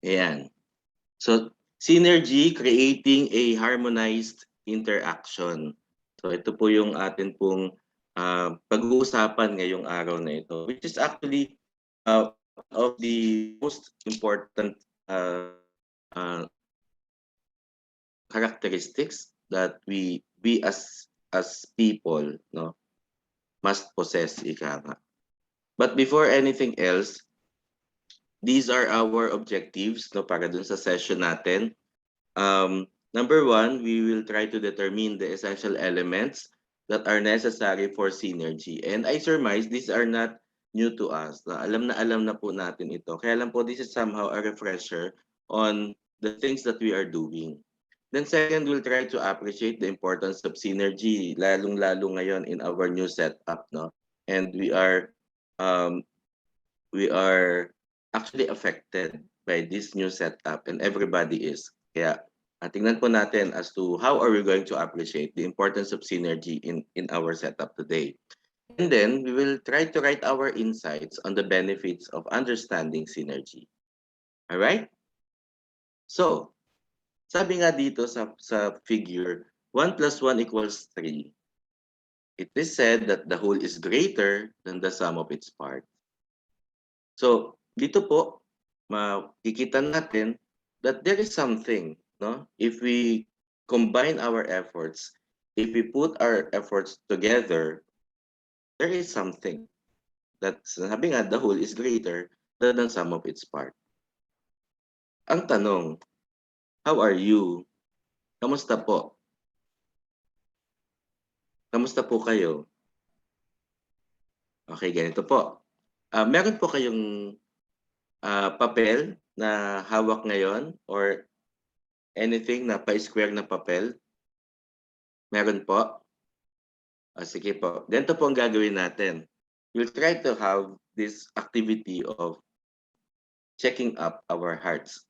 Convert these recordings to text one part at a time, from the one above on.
Ayan. So, synergy, creating a harmonized interaction. So, ito po yung atin pong pag-uusapan ngayong araw na ito, which is actually one of the most important uh, characteristics that we as people, no, must possess, ika nga. But before anything else, these are our objectives, no, para dun sa session natin. Number one, we will try to determine the essential elements that are necessary for synergy. And I surmise these are not new to us. Na alam na po natin ito. Kaya lang po, this is somehow a refresher on the things that we are doing. Then second, we'll try to appreciate the importance of synergy, lalong-lalo ngayon in our new setup, no? And um, we are actually affected by this new setup, and everybody is. Kaya tingnan po natin as to how are we going to appreciate the importance of synergy in our setup today. And then we will try to write our insights on the benefits of understanding synergy. All right? So, sabi nga dito sa figure, 1 plus 1 equals 3. It is said that the whole is greater than the sum of its parts. So, dito po, makikita natin that there is something, no? If we combine our efforts, if we put our efforts together, there is something that sabi nga, the whole is greater than the sum of its part. Ang tanong, how are you? Kamusta po? Kamusta po kayo? Okay, ganito po. Meron po kayong papel na hawak ngayon or anything na pa-square na papel? Meron po? Sige po. Ganito po ang gagawin natin. We'll try to have this activity of checking up our hearts.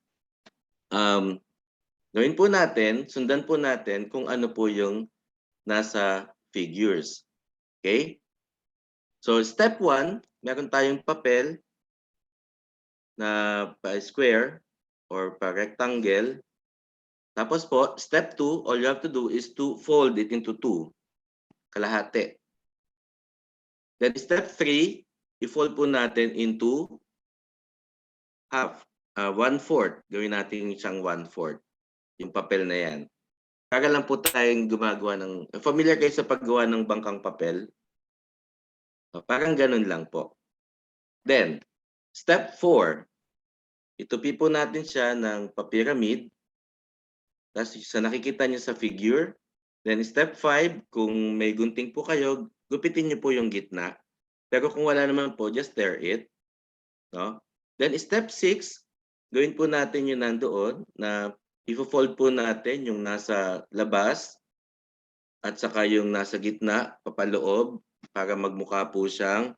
Gawin po natin, sundan po natin kung ano po yung nasa figures. Okay? So step 1, meron tayong papel na pa-square or pa-rectangle. Tapos po, step 2, all you have to do is to fold it into 2. Kalahati. Then step 3, i-fold po natin into half. 1/4. Gawin natin siyang 1/4. Yung papel na yan. Para lang po tayong gumagawa ng... Familiar kayo sa paggawa ng bangkang papel? Parang ganun lang po. Then, step 4. Itupi po natin siya ng pa-pyramid. Tapos sa nakikita niyo sa figure. Then step 5, kung may gunting po kayo, gupitin niyo po yung gitna. Pero kung wala naman po, just tear it. No? Then step 6, gawin po natin yung nandoon na i-fold po natin yung nasa labas at saka yung nasa gitna, papaloob, para magmukha po siyang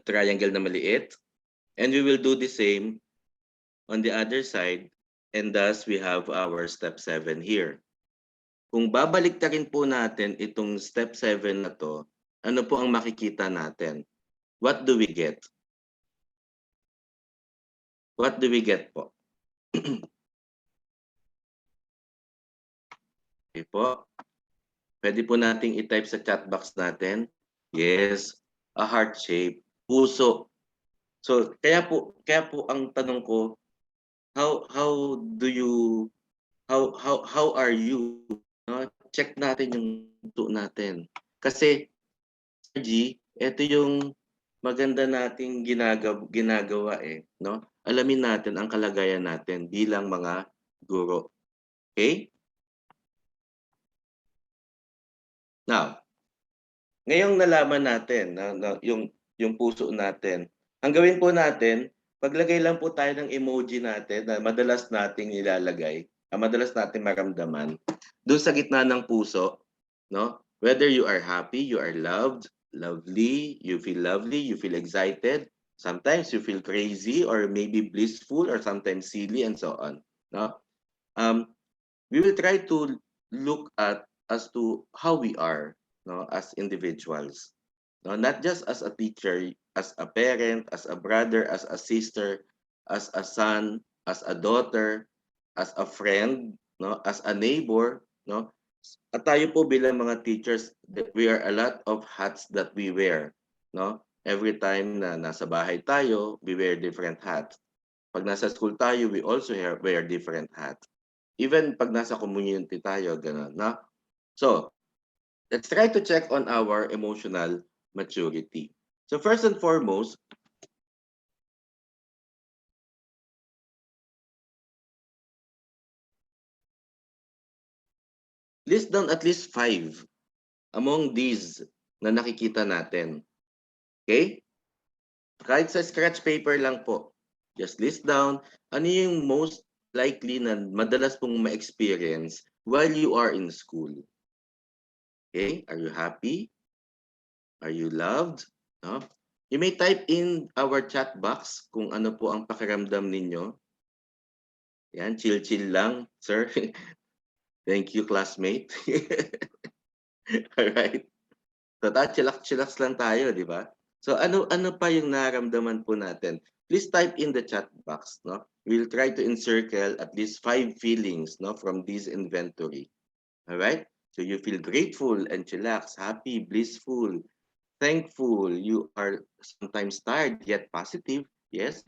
triangle na maliit. And we will do the same on the other side, and thus we have our step 7 here. Kung babalik rin po natin itong step 7 na to, ano po ang makikita natin? What do we get? What do we get po? Okay po. Pwede po nating i-type sa chat box natin. Yes, a heart shape, puso. So kaya po ang tanong ko, how do you how are you? No? Check natin yung puso natin. Kasi G, ito yung maganda nating ginagawa no? Alamin natin ang kalagayan natin bilang mga guro. Okay? Now, ngayong nalaman natin na yung puso natin, ang gawin po natin, paglagay lang po tayo ng emoji natin na madalas nating ilalagay, madalas nating maramdaman doon sa gitna ng puso, no? Whether you are happy, you are loved, lovely, you feel excited, sometimes you feel crazy or maybe blissful or sometimes silly and so on, no? We will try to look at as to how we are, no, as individuals, no, not just as a teacher, as a parent, as a brother, as a sister, as a son, as a daughter, as a friend, no, as a neighbor, no. At tayo po bilang mga teachers, we are a lot of hats that we wear, no. Every time na nasa bahay tayo, we wear different hats. Pag nasa school tayo, we also wear different hats. Even pag nasa community tayo, gano'n, no? So, let's try to check on our emotional maturity. So first and foremost, list down at least 5 among these na nakikita natin. Okay? Kahit sa scratch paper lang po. Just list down ano yung most likely na madalas pong ma-experience while you are in school. Okay? Are you happy? Are you loved? No? You may type in our chat box kung ano po ang pakiramdam ninyo. Yan, chill-chill lang, sir. Thank you, classmate. Alright. So, chillax-chillax lang tayo, di ba? So, ano pa yung nararamdaman po natin? Please type in the chat box, no? We'll try to encircle at least 5 feelings, no, from this inventory. Alright? So, you feel grateful and chillax, happy, blissful, thankful. You are sometimes tired yet positive. Yes.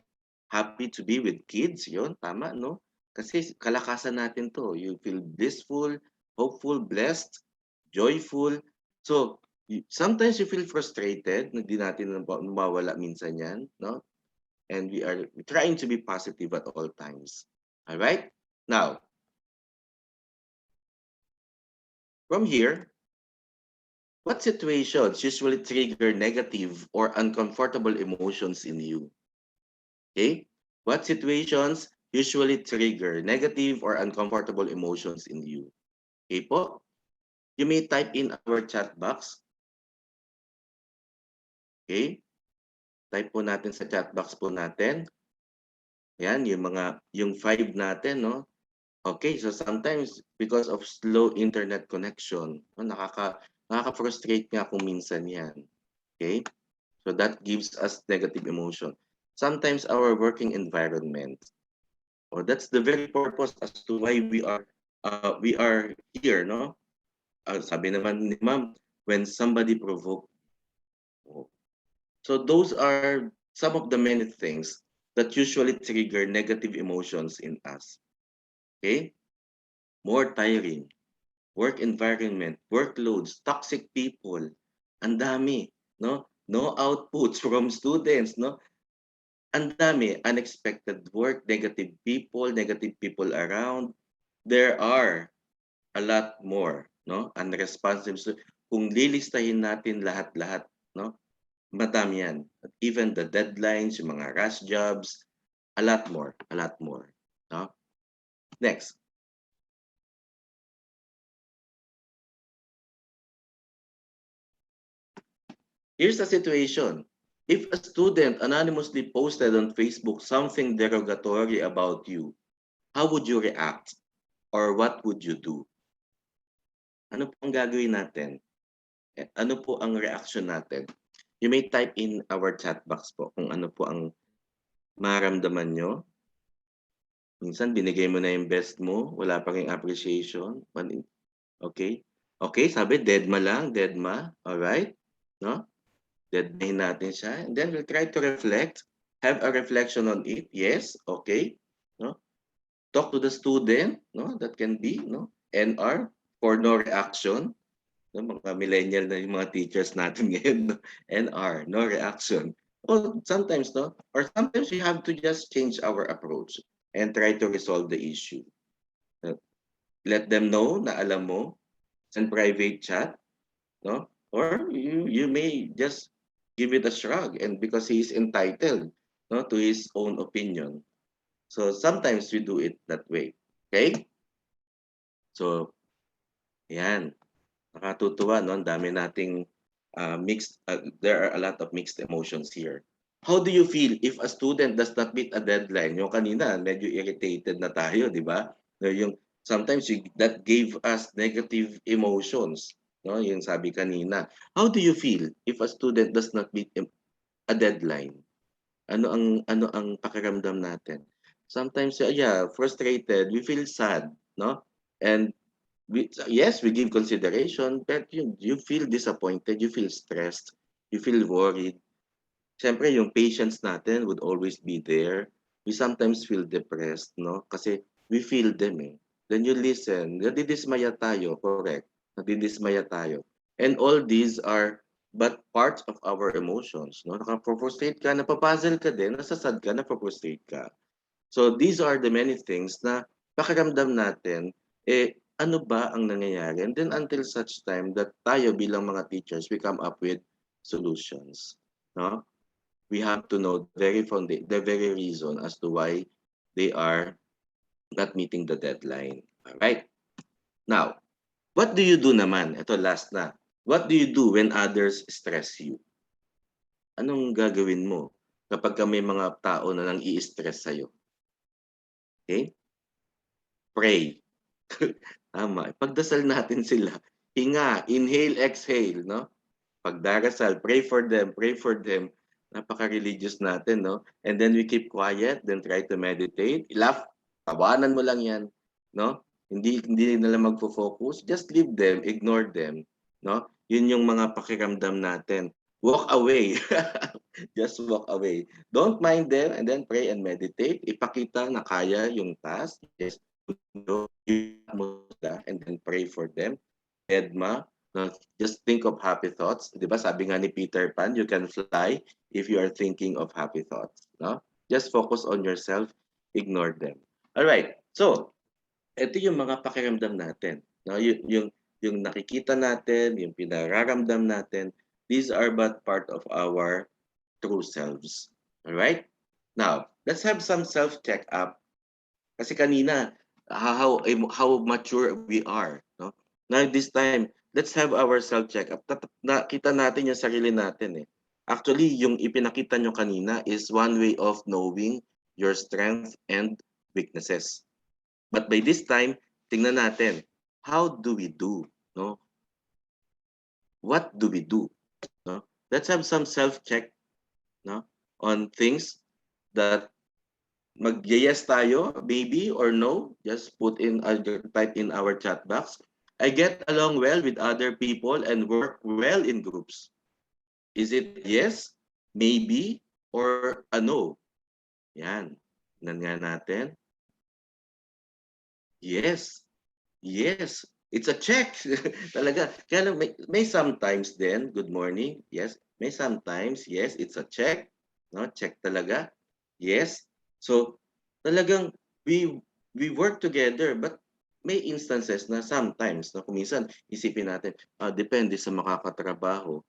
Happy to be with kids. Yun, tama, no? Kasi kalakasan natin to. You feel blissful, hopeful, blessed, joyful. So, sometimes you feel frustrated. Hindi natin mawala minsan yan, no? And we are trying to be positive at all times. All right? Now, from here, what situations usually trigger negative or uncomfortable emotions in you? Okay? What situations usually trigger negative or uncomfortable emotions in you? Okay po? You may type in our chat box. Okay? Type po natin sa chat box po natin. Yan, yung 5 natin, no? Okay, so sometimes because of slow internet connection, no, nakaka-frustrate nga kung minsan yan. Okay? So that gives us negative emotion. Sometimes our working environment. Or that's the very purpose as to why we are here, no? Sabi naman ni Ma'am, when somebody provoke. So those are some of the many things that usually trigger negative emotions in us. Okay? More tiring, work environment, workloads, toxic people, ang dami, no? No outputs from students, no? Ang dami, unexpected work, negative people around. There are a lot more, no? Unresponsive. So, kung lilistahin natin lahat-lahat, no? Madami yan. Even the deadlines, yung mga rush jobs, a lot more, no? Next. Here's the situation. If a student anonymously posted on Facebook something derogatory about you, how would you react? Or what would you do? Ano po ang gagawin natin? Ano po ang reaction natin? You may type in our chat box po kung ano po ang maramdaman nyo. Minsan binigay mo na yung best mo, wala pa ring appreciation. Okay? Okay, sabi deadma lang, deadma. Alright? No? Deadmahin natin siya. And then we'll try to reflect. Have a reflection on it. Yes, okay. No? Talk to the student. No? That can be, no? NR for no reaction. No, mga millennial na yung mga teachers natin ngayon, no? NR, no reaction. Or sometimes, no? Or sometimes we have to just change our approach and try to resolve the issue. Let them know na alam mo, send private chat, no? Or you may just give it a shrug, and because he is entitled, no, to his own opinion. So sometimes we do it that way. Okay? So, yan. Nakatutuwa, no? Ang dami nating there are a lot of mixed emotions here. How do you feel if a student does not meet a deadline? Yung kanina, medyo irritated na tayo, di ba? Yung sometimes that gave us negative emotions, no? Yung sabi kanina. How do you feel if a student does not meet a deadline? Ano ang pakiramdam natin? Sometimes, yeah, frustrated, we feel sad, no? And yes, we give consideration, but you feel disappointed, you feel stressed, you feel worried. Siyempre, yung patience natin would always be there. We sometimes feel depressed, no? Kasi we feel them eh. Then you listen, nadidismaya tayo, correct. Nadidismaya tayo. And all these are but parts of our emotions, no? Nakapro-frustrate ka, napapuzzle ka din, nasasad ka, napaprostrate ka. So these are the many things na pakiramdam natin, ano ba ang nangyayari? And then until such time that tayo bilang mga teachers, we come up with solutions. No? We have to know the very reason as to why they are not meeting the deadline. All right? Now, what do you do naman? Ito last na. What do you do when others stress you? Anong gagawin mo kapag may mga tao na nang i-stress sa'yo? Okay? Pray. Tama. Pagdasal natin sila. Hinga, inhale, exhale, no? Pagdarasal, pray for them. Napaka-religious natin, no? And then we keep quiet, then try to meditate. Laugh, tawanan mo lang yan, no? Hindi nila magfo-focus. Just leave them, ignore them, no? Yun yung mga pakiramdam natin. Walk away. Just walk away. Don't mind them and then pray and meditate. Ipakita na kaya yung task. Yes, and then pray for them. Edma, no, just think of happy thoughts. Di ba? Sabi nga ni Peter Pan, you can fly if you are thinking of happy thoughts. No? Just focus on yourself, ignore them. All right. So, ito yung mga pakiramdam natin. No? Yung nakikita natin, yung pinararamdam natin, these are but part of our true selves. All right? Now, let's have some self-check-up. Kasi kanina, how mature we are. No? Now, this time, let's have our self-check-up. Nakita natin yung sarili natin eh. Actually, yung ipinakita nyo kanina is one way of knowing your strength and weaknesses. But by this time, tingnan natin, how do we do? No? What do we do? No? Let's have some self-check, no, on things that mag-yes tayo, maybe or no. Just type in our chat box. I get along well with other people and work well in groups. Is it yes, maybe, or a no? Yan. Tingnan nga natin. Yes. Yes. It's a check. Talaga. Kaya lang, may sometimes then, good morning. Yes. May sometimes, yes, it's a check. No, check talaga. Yes. So, talagang we work together but may instances na sometimes na kuminsan isipin natin, depende sa makakatrabaho.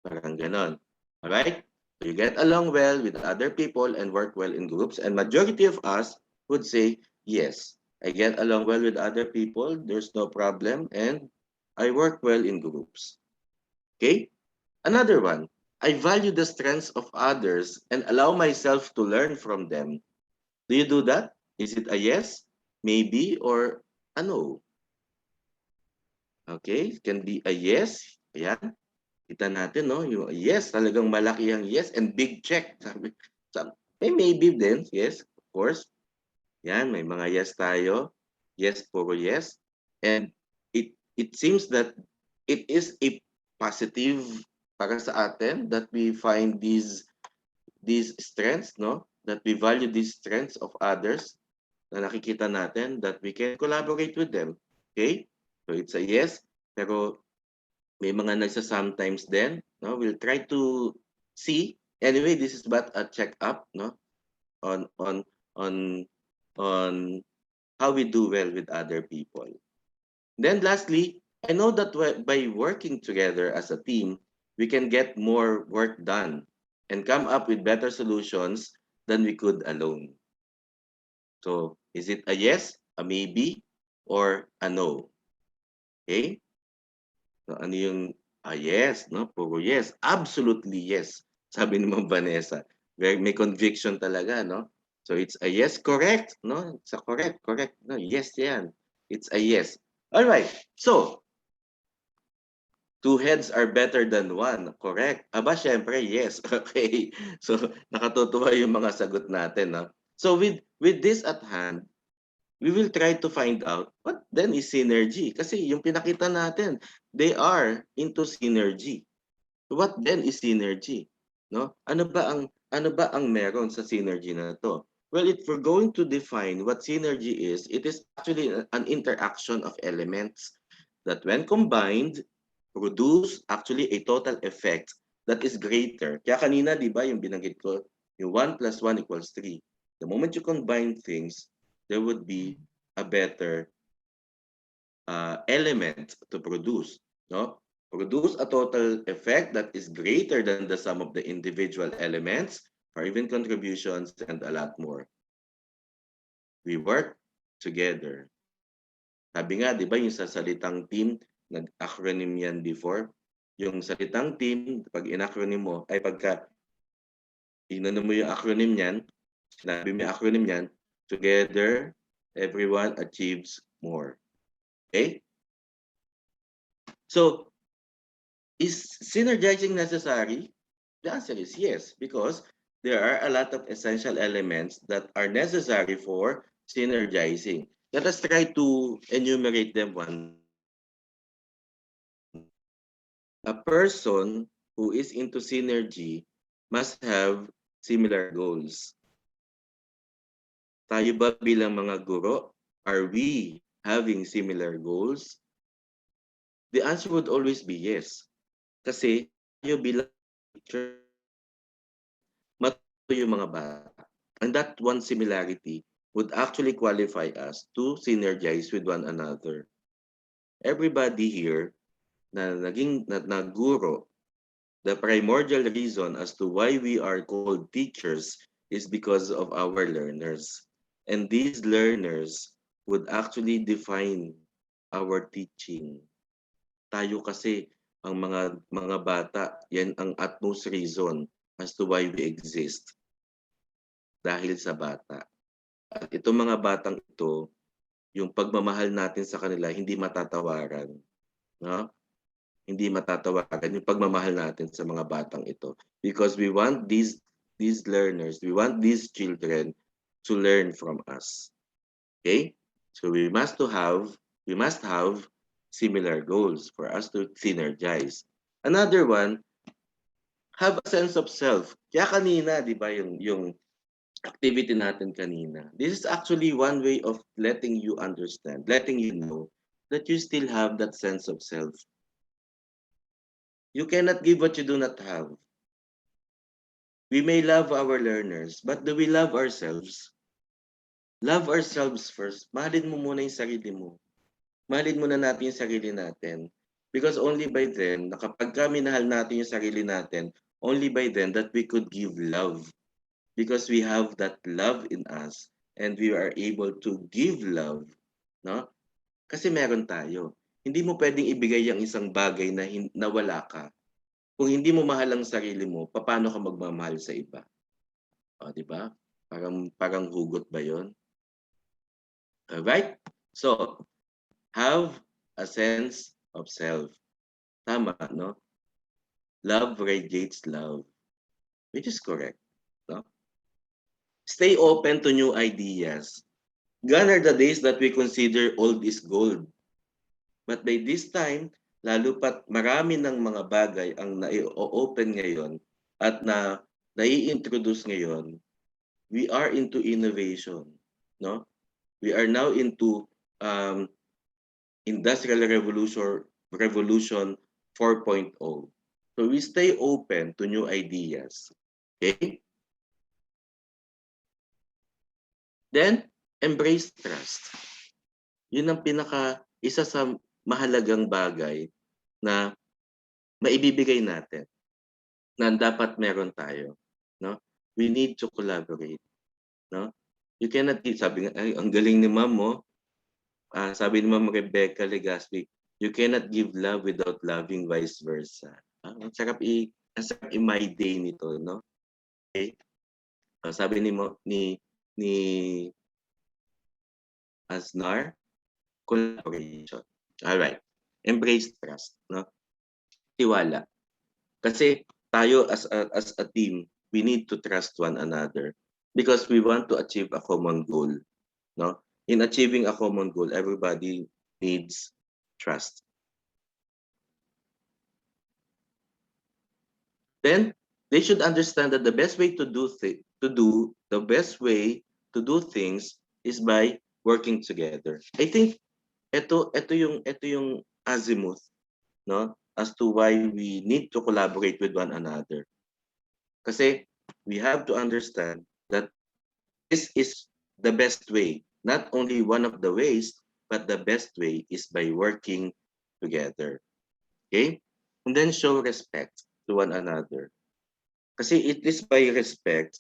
Parang ganon. Alright? So you get along well with other people and work well in groups, and majority of us would say, yes, I get along well with other people, there's no problem, and I work well in groups. Okay? Another one, I value the strengths of others and allow myself to learn from them. Do you do that? Is it a yes, maybe, or a no? Okay, it can be a yes. Ayan. Kita natin, no? Yung yes, talagang malaki ang yes and big check. May maybe din, yes, of course. Yan, may mga yes tayo. Yes, puro yes. And it seems that it is a positive para sa atin that we find these strengths, no? That we value these strengths of others na nakikita natin that we can collaborate with them. Okay? So it's a yes, pero may mga nagsa-sometimes din, no? We'll try to see. Anyway, this is but a check-up, no? On on on on how we do well with other people. Then lastly, I know that by working together as a team, we can get more work done and come up with better solutions than we could alone. So, is it a yes, a maybe, or a no? Okay? So, ano yung yes, no? Puro yes. Absolutely yes. Sabi ni Ma'am Vanessa. May conviction talaga, no? So it's a yes, correct, no? It's a correct. No, yes yan. It's a yes. All right. So, two heads are better than one. Correct. Aba, syempre, yes. Okay. So, nakatutuwa yung mga sagot natin, no? So with this at hand, we will try to find out what then is synergy. Kasi yung pinakita natin, they are into synergy. What then is synergy? No? Ano ba ang meron sa synergy na to? Well, if we're going to define what synergy is, it is actually an interaction of elements that when combined produce actually a total effect that is greater. Kaya kanina, di ba, yung binanggit ko, yung 1 plus 1 equals 3. The moment you combine things, there would be a better element to produce. No? Produce a total effect that is greater than the sum of the individual elements or even contributions and a lot more. We work together. Sabi nga, di ba, yung sa salitang team, nag-acronym yan before. Yung salitang team, pag in-acronym mo, ay pagka inano mo yung acronym niyan, sinabi mo yung acronym niyan, together, everyone achieves more. Okay? So, is synergizing necessary? The answer is yes, because there are a lot of essential elements that are necessary for synergizing. Let us try to enumerate them one. A person who is into synergy must have similar goals. Tayo ba bilang mga guro, are we having similar goals? The answer would always be yes. Kasi tayo bilang teacher, matuto yung mga bata. And that one similarity would actually qualify us to synergize with one another. Everybody here na naging na guro, the primordial reason as to why we are called teachers is because of our learners. And these learners would actually define our teaching. Tayo kasi, ang mga bata, yan ang utmost reason as to why we exist. Dahil sa bata. At itong mga batang ito, yung pagmamahal natin sa kanila, hindi matatawaran. No? Hindi matatawaran yung pagmamahal natin sa mga batang ito. Because we want these learners, we want these children to learn from us. Okay? So we must have similar goals for us to synergize. Another one, have a sense of self. Kaya kanina, di ba, yung activity natin kanina. This is actually one way of letting you understand, letting you know that you still have that sense of self. You cannot give what you do not have. We may love our learners, but do we love ourselves? Love ourselves first. Mahalin mo muna yung sarili mo. Mahalin muna natin yung sarili natin. Because only by then, kapag minahal natin yung sarili natin, only by then that we could give love. Because we have that love in us and we are able to give love. No? Kasi meron tayo. Hindi mo pwedeng ibigay ang isang bagay na wala ka. Kung hindi mo mahal ang sarili mo, paano ka magmamahal sa iba? O, di ba? Parang hugot ba 'yon? Alright? So, have a sense of self. Tama, no? Love radiates love, which is correct, no? Stay open to new ideas. Gone are the days that we consider old is gold. But by this time, lalo pat marami ng mga bagay ang nai-open ngayon at nai-introduce ngayon, we are into innovation, no? We are now into industrial revolution 4.0. So we stay open to new ideas. Okay? Then embrace trust. Yun ang isa sa mahalagang bagay na maibibigay natin na dapat meron tayo, no? We need to collaborate, no? You cannot sabi nga, ay, ang galing ni Ma'am mo. Sabi ni Ma'am Rebecca Legaspi, you cannot give love without loving, vice versa. Ang sarap my day nito, no? Okay? Sabi ni Asnar, collaboration. All right. Embrace trust, no? Tiwala. Kasi tayo as a team, we need to trust one another. because we want to achieve a common goal. No? In achieving a common goal, everybody needs trust. Then they should understand that the best way to do things is by working together. I think ito yung azimuth, no, as to why we need to collaborate with one another. Kasi we have to understand that this is the best way. Not only one of the ways, but the best way is by working together. Okay? And then show respect to one another. Kasi it is by respect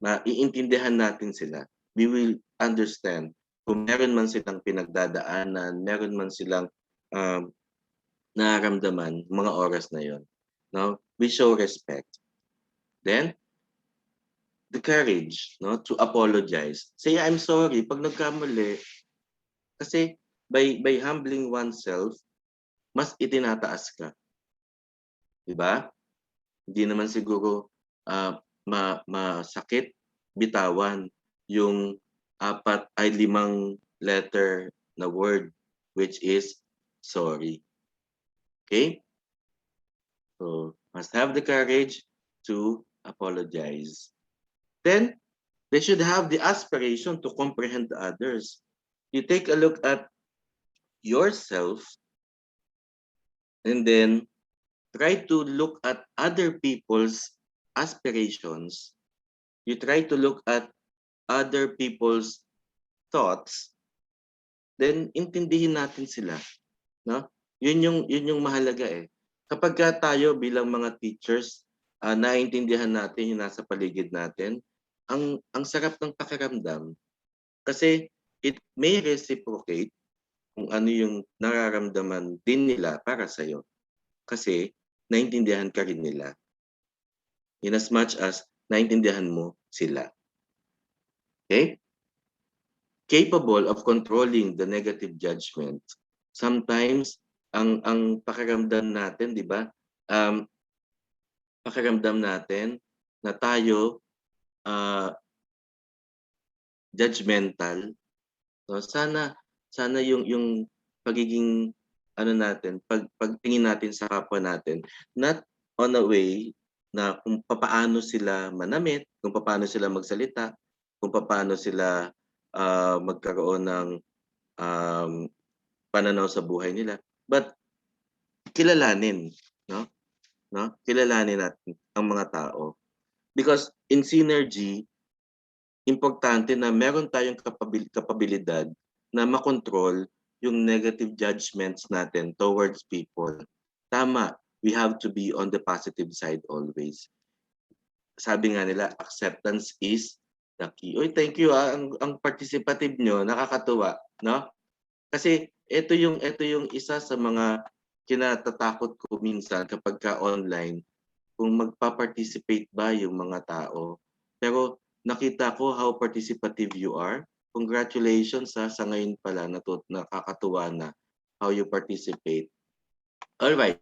na iintindihan natin sila. We will understand kung meron man silang pinagdadaanan, meron man silang um, nararamdaman mga oras na yon. No? We show respect. Then, the courage, no, to apologize. Say, I'm sorry pag nagkamali. Kasi by humbling oneself, mas itinataas ka. Diba? Hindi naman siguro masakit bitawan yung 4 ay 5 letter na word, which is sorry. Okay? So, must have the courage to apologize. Then, they should have the aspiration to comprehend others. You take a look at yourself and then try to look at other people's aspirations. You try to look at other people's thoughts, then intindihin natin sila, no? Yun yung mahalaga eh. Kapag tayo bilang mga teachers, naiintindihan natin yung nasa paligid natin, ang sarap ng pakiramdam kasi it may reciprocate kung ano yung nararamdaman din nila para sa'yo. Kasi naintindihan ka rin nila. In as much as naintindihan mo sila. Okay? Capable of controlling the negative judgment. Sometimes ang pakiramdam natin, 'di ba? Pakiramdam natin na tayo judgmental. So sana yung pagiging ano natin, pagtingin natin sa kapwa natin, not on a way na kung papaano sila manamit, kung papaano sila magsalita, kung papaano sila magkaroon ng um, pananaw sa buhay nila, but kilalanin, no? No? Kilalanin natin ang mga tao. Because in synergy, importante na meron tayong kapabilidad na makontrol yung negative judgments natin towards people. Tama, we have to be on the positive side always. Sabi nga nila, acceptance is the key. Uy, thank you ang participative nyo, nakakatuwa, no? Kasi ito yung isa sa mga kinatatakot ko minsan kapag online, kung magpa-participate ba yung mga tao. Pero nakita ko how participative you are. Congratulations sa ngayon pala, nakakatuwa na how you participate. All right.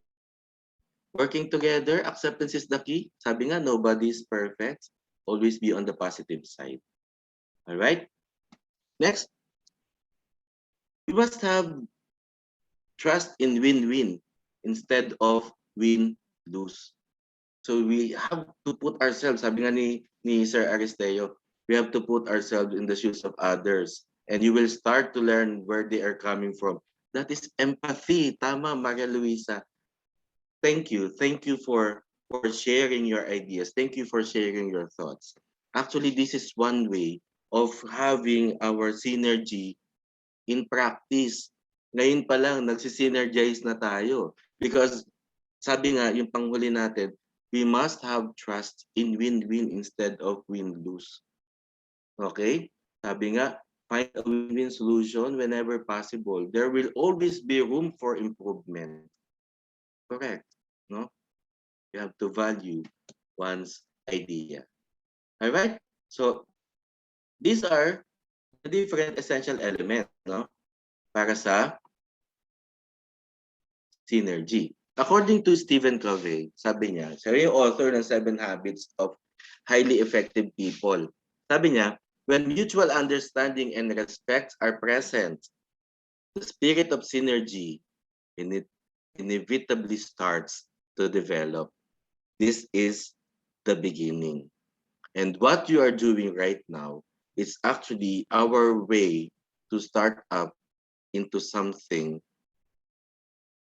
Working together, acceptance is the key. Sabi nga, nobody is perfect. Always be on the positive side. All right. Next, we must have trust in win-win instead of win-lose. So we have to put ourselves, sabi nga ni Sir Aristeo, we have to put ourselves in the shoes of others. And you will start to learn where they are coming from. That is empathy. Tama, Maria Luisa. Thank you. Thank you for sharing your ideas. Thank you for sharing your thoughts. Actually, this is one way of having our synergy in practice. Ngayon pa lang, nagsisynergize na tayo. Because sabi nga, yung panghuli natin, we must have trust in win-win instead of win-lose. Okay? Sabi nga, find a win-win solution whenever possible. There will always be room for improvement. Correct. No? You have to value one's idea. All right? So, these are the different essential elements, no? Para sa synergy. According to Stephen Covey, sabi niya, siya yung author ng 7 Habits of Highly Effective People. Sabi niya, when mutual understanding and respect are present, the spirit of synergy inevitably starts to develop. This is the beginning. And what you are doing right now is actually our way to start up into something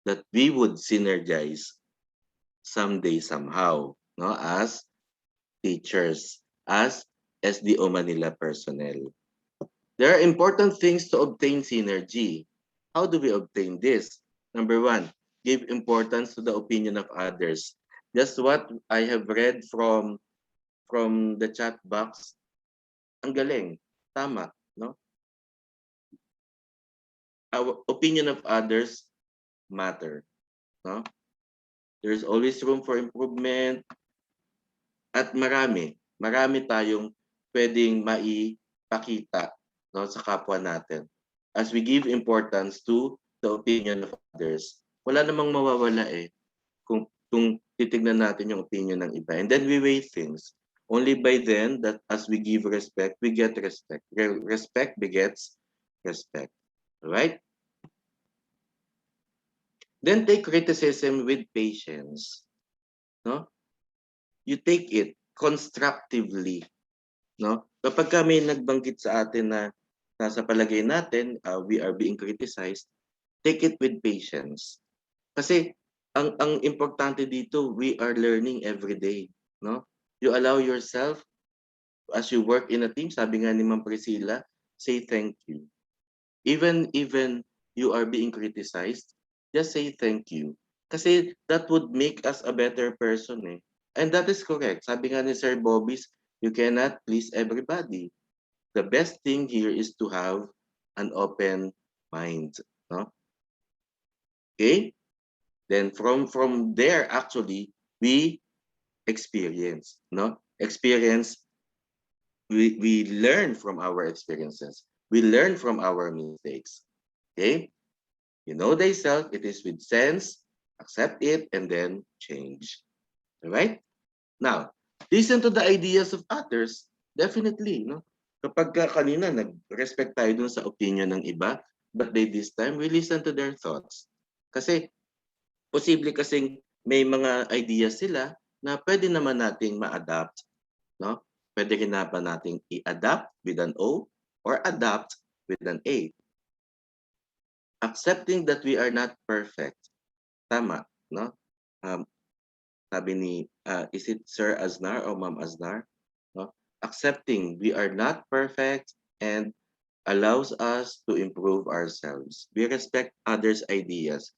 that we would synergize someday somehow, no, as teachers, as SDO Manila personnel. There are important things to obtain synergy. How do we obtain this? Number one, give importance to the opinion of others. Just what I have read from the chat box. Ang galing. Tama, no? Our opinion of others matter, no? There's always room for improvement at marami tayong pwedeng maipakita, no, sa kapwa natin. As we give importance to the opinion of others, wala namang mawawala eh kung titignan natin yung opinion ng iba. And then we weigh things. Only by then that as we give respect, we get respect. Respect begets respect. Right? Then take criticism with patience. No? You take it constructively. No? Kapag kami nagbanggit sa atin na nasa palagay natin, we are being criticized, take it with patience. Kasi ang importante dito, we are learning every day, no? You allow yourself as you work in a team, sabi nga ni Ma'am Priscilla, say thank you. Even you are being criticized, just say thank you. Kasi that would make us a better person eh. And that is correct. Sabi nga ni Sir Bobby's, you cannot please everybody. The best thing here is to have an open mind, no? Okay? Then from there actually we experience, no? We learn from our experiences. We learn from our mistakes. Okay? You know thyself, it is with sense, accept it, and then change. All right? Now, listen to the ideas of others. Definitely, no? Kapag kanina nag-respect tayo dun sa opinion ng iba, but this time, we listen to their thoughts. Kasi, posible kasing may mga ideas sila na pwede naman nating ma-adapt, no? Pwede rin naman nating i-adapt with an O or adapt with an A. Accepting that we are not perfect. Tama, no? Um, Sabi ni, is it Sir Aznar or Ma'am Aznar? No? Accepting we are not perfect and allows us to improve ourselves. We respect others' ideas.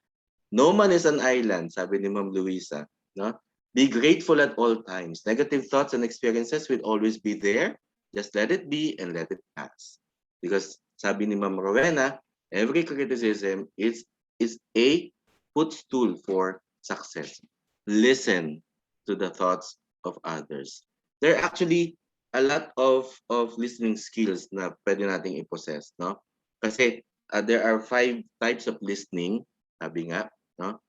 No man is an island, sabi ni Ma'am Luisa. No? Be grateful at all times. Negative thoughts and experiences will always be there. Just let it be and let it pass. Because sabi ni Ma'am Rowena, every criticism is a footstool for success. Listen to the thoughts of others. There are actually a lot of listening skills na pwede nating i-possess, no? Kasi there are 5 types of listening, sabi nga, no?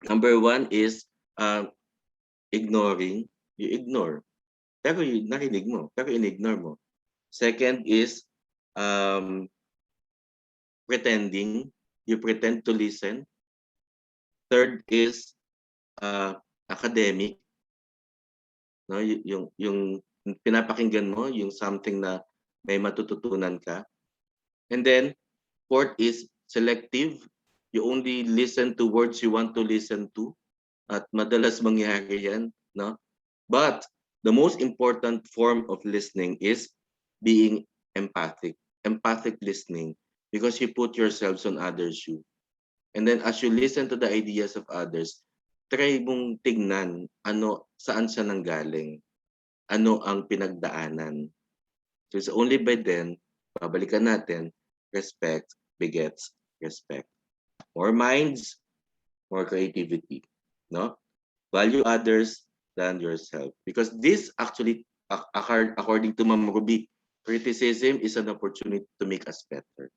Number 1 is ignoring, you ignore. Pero narinig mo, pero in-ignore mo. Second is um, pretending, you pretend to listen. Third is academic, no? Yung pinapakinggan mo, yung something na may matututunan ka. And then fourth is selective. You only listen to words you want to listen to. At madalas mangyayari yan, no? But the most important form of listening is being empathic. Empathic listening because you put yourselves on others' shoe. And then as you listen to the ideas of others, try mong tignan saan siya nanggaling. Ano ang pinagdaanan. So it's only by then, babalikan natin, respect begets respect. More minds, more creativity. No? Value others than yourself. Because this actually, according to Ma'am Ruby, criticism is an opportunity to make us better.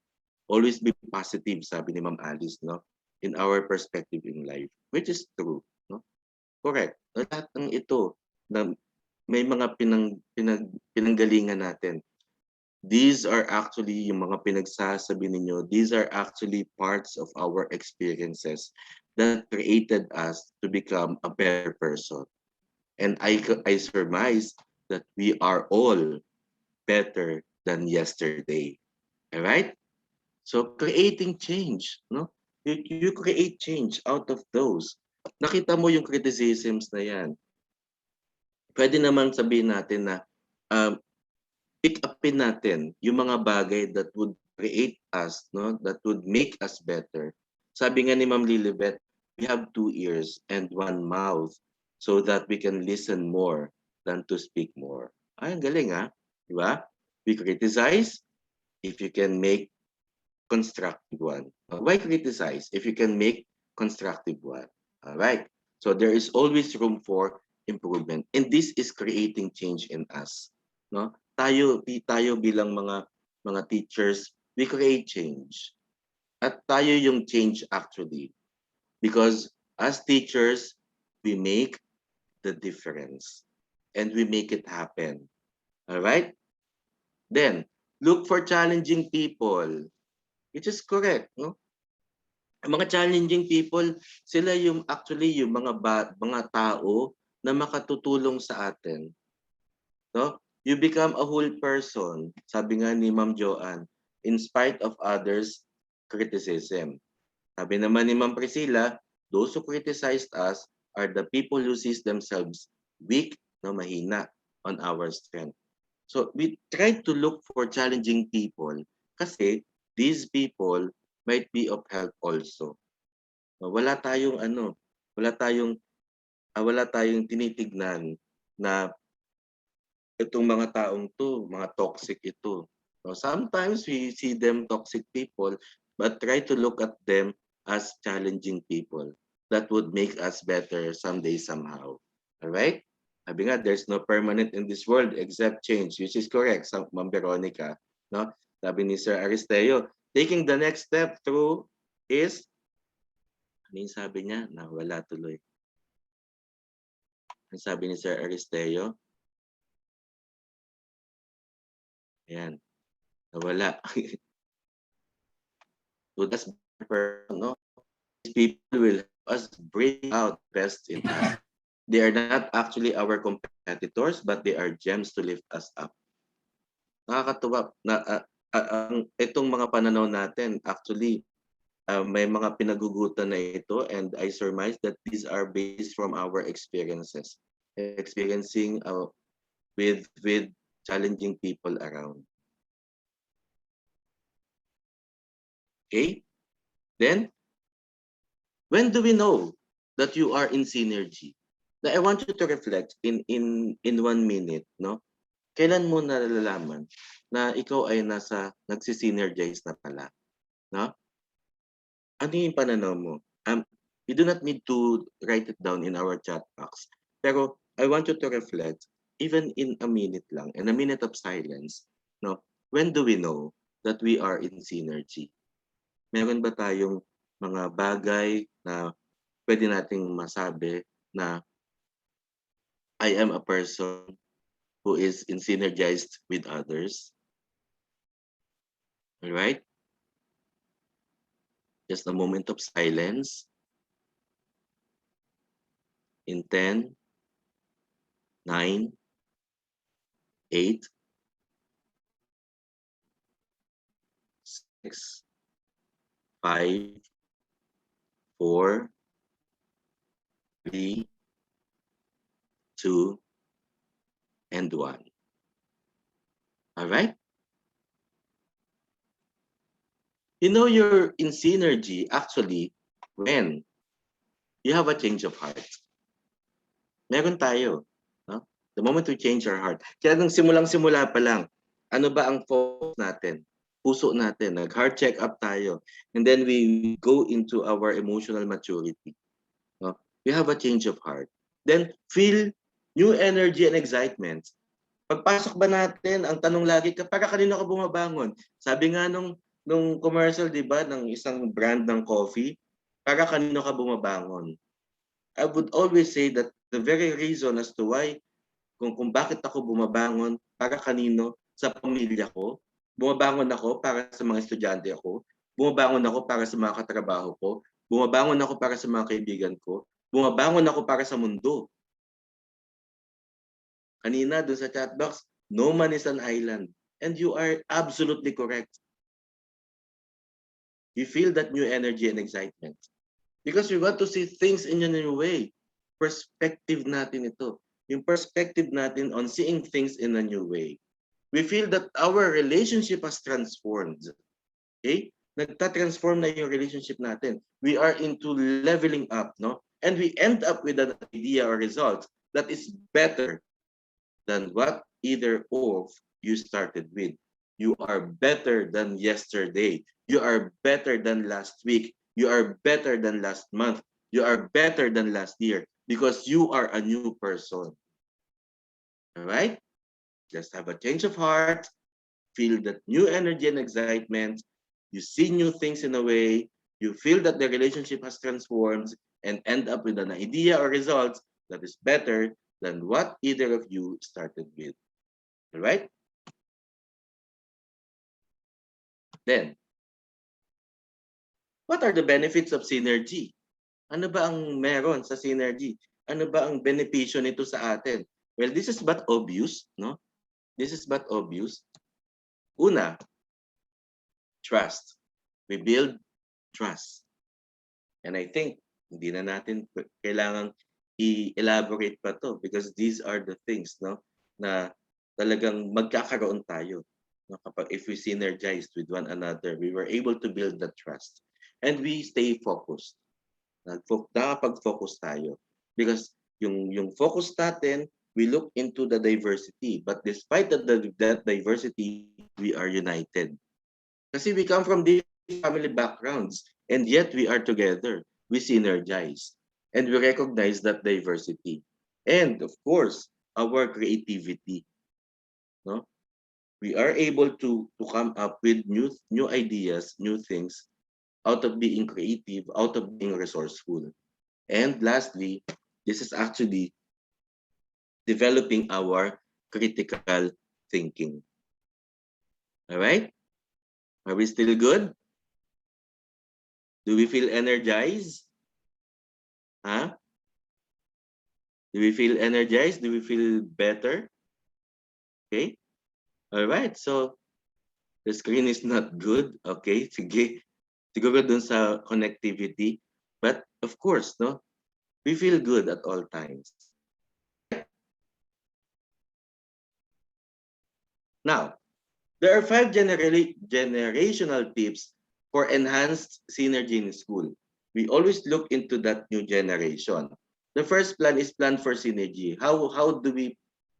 Always be positive, sabi ni Ma'am Alice, no? In our perspective in life, which is true. No? Correct. Lahat ng ito na may mga pinanggalingan natin. These are actually yung mga pinagsasabi ninyo. These are actually parts of our experiences that created us to become a better person. And I surmise that we are all better than yesterday. All right? So creating change, no? You create change out of those. Nakita mo yung criticisms na yan. Pwede naman sabihin natin na um, pick upin natin yung mga bagay that would create us, no? That would make us better. Sabi nga ni Ma'am Lilibet, we have 2 ears and 1 mouth so that we can listen more than to speak more. Ay, ang galing ha? Di ba? We criticize if you can make constructive one. Why criticize if you can make constructive one? All right. So there is always room for improvement, and this is creating change in us. No, tayo bilang mga teachers, we create change. At tayo yung change actually, because as teachers, we make the difference and we make it happen. All right. Then look for challenging people, which is correct. No, ang mga challenging people, sila yung actually yung mga tao na makatutulong sa atin, no? You become a whole person, sabi nga ni Ma'am Joanne, in spite of others' criticism. Sabi naman ni Ma'am Priscilla, those who criticized us are the people who sees themselves weak, no, mahina on our strength. So we try to look for challenging people kasi these people might be of help also. Wala tayong ano, wala tayong tinitignan na itong mga taong 'to, mga toxic ito. So sometimes we see them toxic people, but try to look at them as challenging people that would make us better someday somehow. All right? Sabi nga, there's no permanent in this world except change, which is correct, sa Ma'am Veronica. No? Sabi ni Sir Aristeo, taking the next step through is, ano yung sabi niya? Nawala tuloy. Ang sabi ni Sir Aristeo, ayan, nawala. So that's person, no? These people will help us bring out best in us. They are not actually our competitors, but they are gems to lift us up. Nakakatuwa na itong mga pananaw natin actually may mga pinagugutan na ito, and I surmise that these are based from our experiences, experiencing with challenging people around. Okay? Then, when do we know that you are in synergy? Now, I want you to reflect in 1 minute, no? Kailan mo nalalaman na ikaw ay nagsisynergize na pala, no? Ano yung pananaw mo? You do not need to write it down in our chat box. Pero I want you to reflect, even in a minute lang, in a minute of silence, no? When do we know that we are in synergy? Meron ba tayong mga bagay na pwede nating masabi na I am a person who is in synergized with others? All right? Just a moment of silence. In 10, 9, 8, 6, 5, 4, 3, 2, and 1. All right? You know you're in synergy actually when you have a change of heart. Meron tayo. No? The moment we change our heart. Kaya nung simulang-simula pa lang, ano ba ang focus natin? Puso natin. Nag-heart check-up tayo. And then we go into our emotional maturity. No? We have a change of heart. Then feel new energy and excitement. Pagpasok ba natin, ang tanong lagi, para kanino ka bumabangon? Sabi nga nung commercial, di ba, ng isang brand ng coffee, para kanino ka bumabangon? I would always say that the very reason as to why kung bakit ako bumabangon, para kanino, sa pamilya ko. Bumabangon ako para sa mga estudyante ako. Bumabangon ako para sa mga katrabaho ko. Bumabangon ako para sa mga kaibigan ko. Bumabangon ako para sa mundo. Kanina dun sa chat box, no man is an island. And you are absolutely correct. You feel that new energy and excitement. Because we want to see things in a new way. Perspective natin ito. Yung perspective natin on seeing things in a new way. We feel that our relationship has transformed. Okay? Nagta-transform na yung relationship natin. We are into leveling up, no? And we end up with an idea or result that is better than what either of you started with. You are better than yesterday. You are better than last week. You are better than last month. You are better than last year because you are a new person. All right? Just have a change of heart. Feel that new energy and excitement. You see new things in a way. You feel that the relationship has transformed and end up with an idea or result that is better than what either of you started with. All right? Then, what are the benefits of synergy? Ano ba ang meron sa synergy? Ano ba ang benepisyo nito sa atin? Well, this is but obvious, no? This is but obvious. Una, trust. We build trust. And I think hindi na natin kailangan i-elaborate pa to because these are the things, no, na talagang magkakaroon tayo. No, kapag if we synergized with one another, we were able to build that trust. And we stay focused. Nakapag-focus tayo. Because yung focus natin, we look into the diversity. But despite that diversity, we are united. Kasi we come from different family backgrounds. And yet we are together. We synergize. And we recognize that diversity. And of course, our creativity. No? We are able to come up with new ideas, new things out of being creative, out of being resourceful. And lastly, this is actually developing our critical thinking. All right? Are we still good? Do we feel energized? Huh? Do we feel energized? Do we feel better? Okay. All right. So the screen is not good. Okay. Sige. Siguro dun sa connectivity. But of course, no, we feel good at all times. Now, there are 5 generational tips for enhanced synergy in school. We always look into that new generation. The first plan is plan for synergy. How do we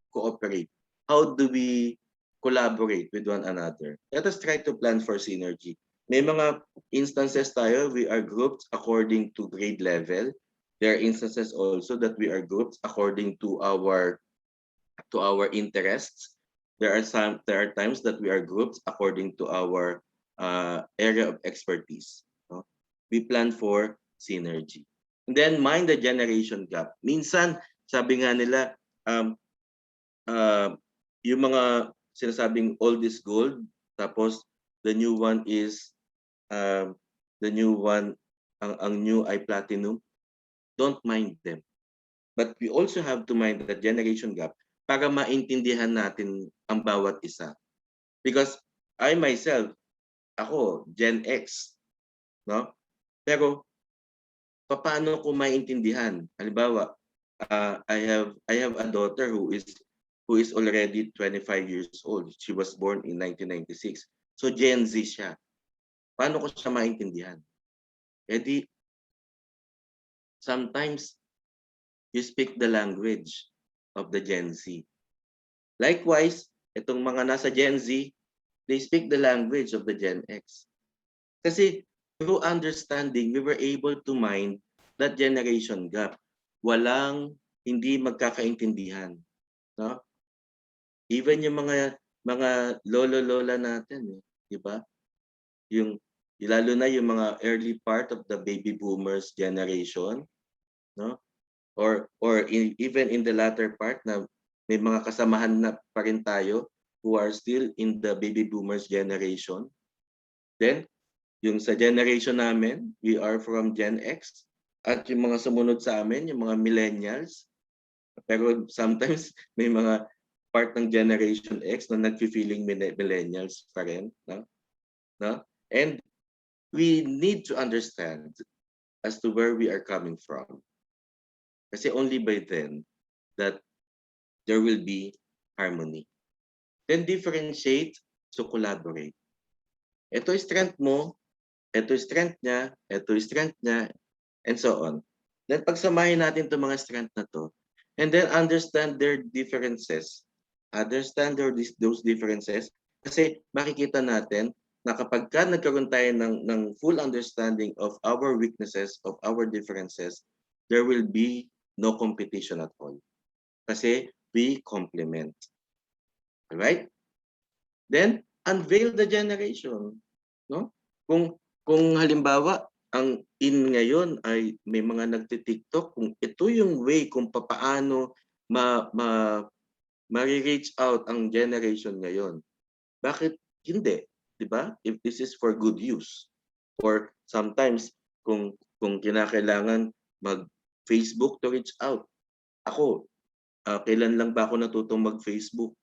cooperate? How do we collaborate with one another? Let us try to plan for synergy. May mga instances tayo, we are grouped according to grade level. There are instances also that we are grouped according to our interests. There are times that we are grouped according to our area of expertise. No? We plan for synergy. And then mind the generation gap. Minsan, sabi nga nila, yung mga sinasabing old is gold, tapos the new one is, the new one, ang new ay platinum. Don't mind them. But we also have to mind the generation gap para maintindihan natin ang bawat isa. Because I myself, ako, Gen X, no? Pero paano ko maintindihan? Halimbawa, I have a daughter who is already 25 years old. She was born in 1996. So Gen Z siya. Paano ko siya maintindihan? Eh di, sometimes you speak the language of the Gen Z. Likewise, itong mga nasa Gen Z, they speak the language of the Gen X. Kasi through understanding, we were able to mind that generation gap. Walang hindi magkakaintindihan. No? Even yung mga lolo-lola natin, di ba? Yung lalo na yung mga early part of the baby boomers generation, no? Or even in the latter part na May mga kasamahan na pa rin tayo who are still in the baby boomers generation. Then, yung sa generation namin, we are from Gen X. At yung mga sumunod sa amin, yung mga millennials. Pero sometimes may mga part ng Generation X na nag-feeling millennials pa rin. No? No? And we need to understand as to where we are coming from. Kasi only by then that there will be harmony. Then differentiate, so collaborate. Ito yung strength mo, ito yung strength niya, ito yung strength niya, and so on. Then pagsamahin natin itong mga strength na to, and then understand their differences. Understand those differences kasi makikita natin na kapag ka nagkaroon tayo ng full understanding of our weaknesses, of our differences, there will be no competition at all. Kasi we complement. Alright? Then, unveil the generation. No? Kung halimbawa, ang in ngayon ay may mga nagti-TikTok, kung ito yung way kung papaano ma-reach out ang generation ngayon. Bakit hindi? 'Di ba? If this is for good use. Or sometimes kung kinakailangan mag-Facebook to reach out. Ako, kailan lang ba ako natutong mag-Facebook?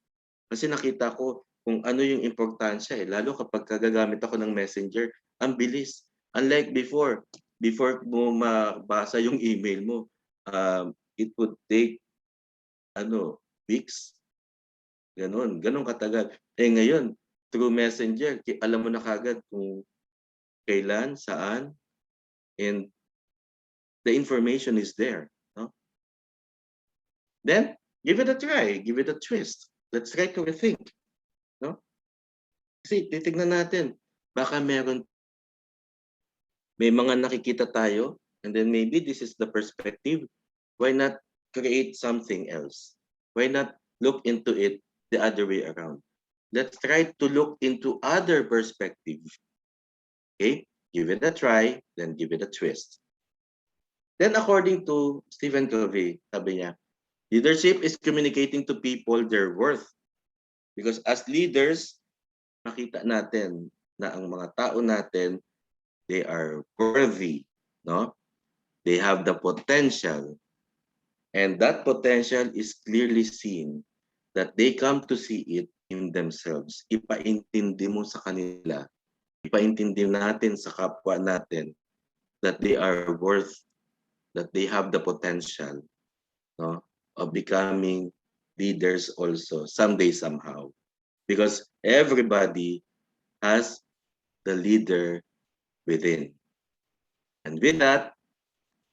Kasi nakita ko kung ano yung importansya lalo kapag gagamit ako ng Messenger, ang bilis. Unlike before mo mabasa yung email mo, it would take weeks. Ganon katagal. Ngayon, through Messenger, alam mo na kagad kung kailan, saan, and the information is there. No? Then, give it a try, give it a twist. Let's try to rethink. No? Kasi titignan natin, baka may mga nakikita tayo, and then maybe this is the perspective. Why not create something else? Why not look into it the other way around? Let's try to look into other perspective. Okay? Give it a try, then give it a twist. Then according to Stephen Covey, sabi niya, leadership is communicating to people their worth. Because as leaders, makita natin na ang mga tao natin, they are worthy, no? They have the potential. And that potential is clearly seen that they come to see it in themselves. Ipaintindi mo sa kanila, ipaintindi natin sa kapwa natin that they are worth, that they have the potential, no, of becoming leaders also someday somehow. Because everybody has the leader within. And with that,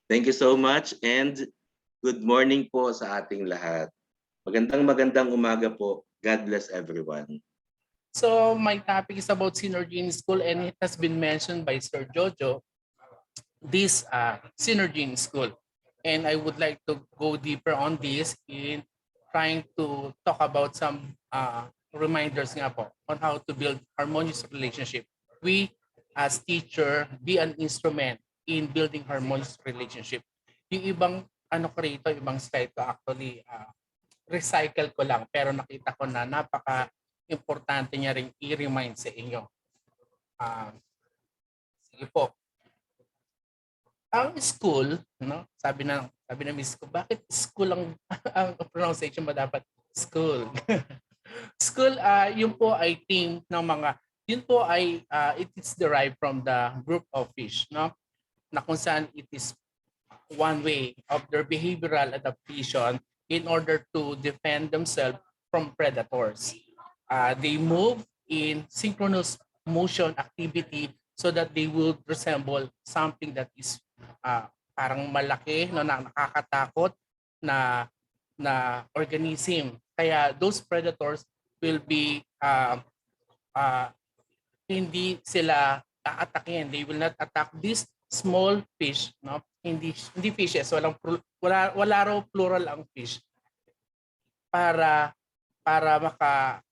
thank you so much and good morning po sa ating lahat. Magandang umaga po. God bless everyone. So my topic is about synergy in school, and it has been mentioned by Sir Jojo, this synergy in school. And I would like to go deeper on this in trying to talk about some reminders nga po on how to build harmonious relationship. We as teacher be an instrument in building harmonious relationship. Yung ibang ano ko rito, ibang slide ko actually recycle ko lang pero nakita ko na napaka-importante niya ring i-remind sa inyo. Sige po. Ang school, no? Sabi ng miss ko, bakit school ang ang pronunciation mo dapat school? School, yun po ay team ng mga, yun po ay it is derived from the group of fish, no? Na kung saan it is one way of their behavioral adaptation in order to defend themselves from predators. They move in synchronous motion activity so that they will resemble something that is parang malaki, no, na nakakatakot na organism. Kaya those predators will be hindi sila aatakin. They will not attack this small fish, no? Hindi fishes, wala raw plural ang fish para maka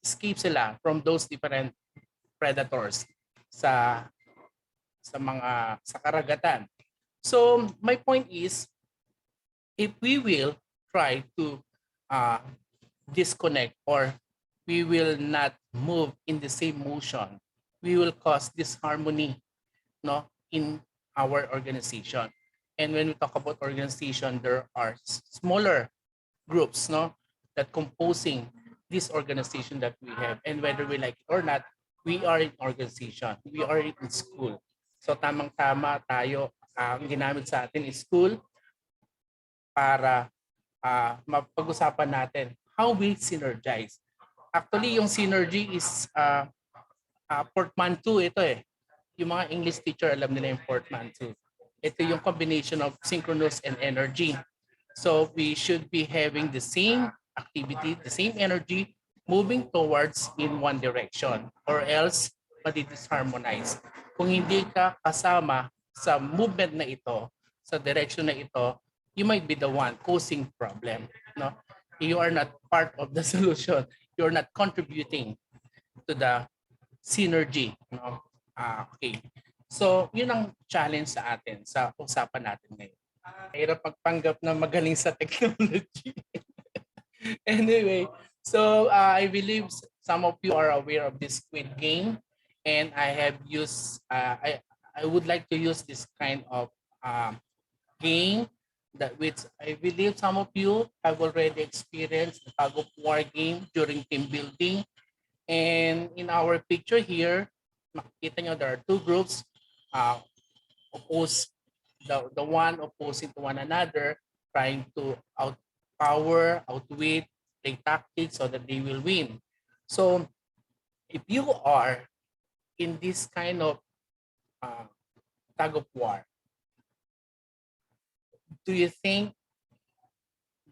escape sila from those different predators sa karagatan. So my point is, if we will try to disconnect, or we will not move in the same motion. We will cause disharmony, no, in our organization. And when we talk about organization, there are smaller groups, no, that composing this organization that we have. And whether we like it or not, we are in organization. We are in school. So tamang-tama tayo, ang ginamit sa atin is school para mapag-usapan natin how we synergize. Actually, yung synergy is portmanteau ito eh. Yung mga English teacher, alam nila yung portmanteau. Ito yung combination of synchronous and energy. So we should be having the same activity, the same energy, moving towards in one direction, or else madi-disharmonize. Kung hindi ka kasama sa movement na ito, sa direction na ito, you might be the one causing problem. No? You are not part of the solution. You are not contributing to the synergy. No? Okay. So, yun ang challenge sa atin, sa usapan natin ngayon. Hirap magpanggap na magaling sa technology. Anyway, so I believe some of you are aware of this Squid Game, and I have used, I would like to use this kind of game that which I believe some of you have already experienced, the tug of war game during team building. And in our picture here, makikita nyo there are two groups, opposed, the one opposing to one another, trying to outpower, outwit, play tactics so that they will win. So if you are in this kind of tug of war, do you think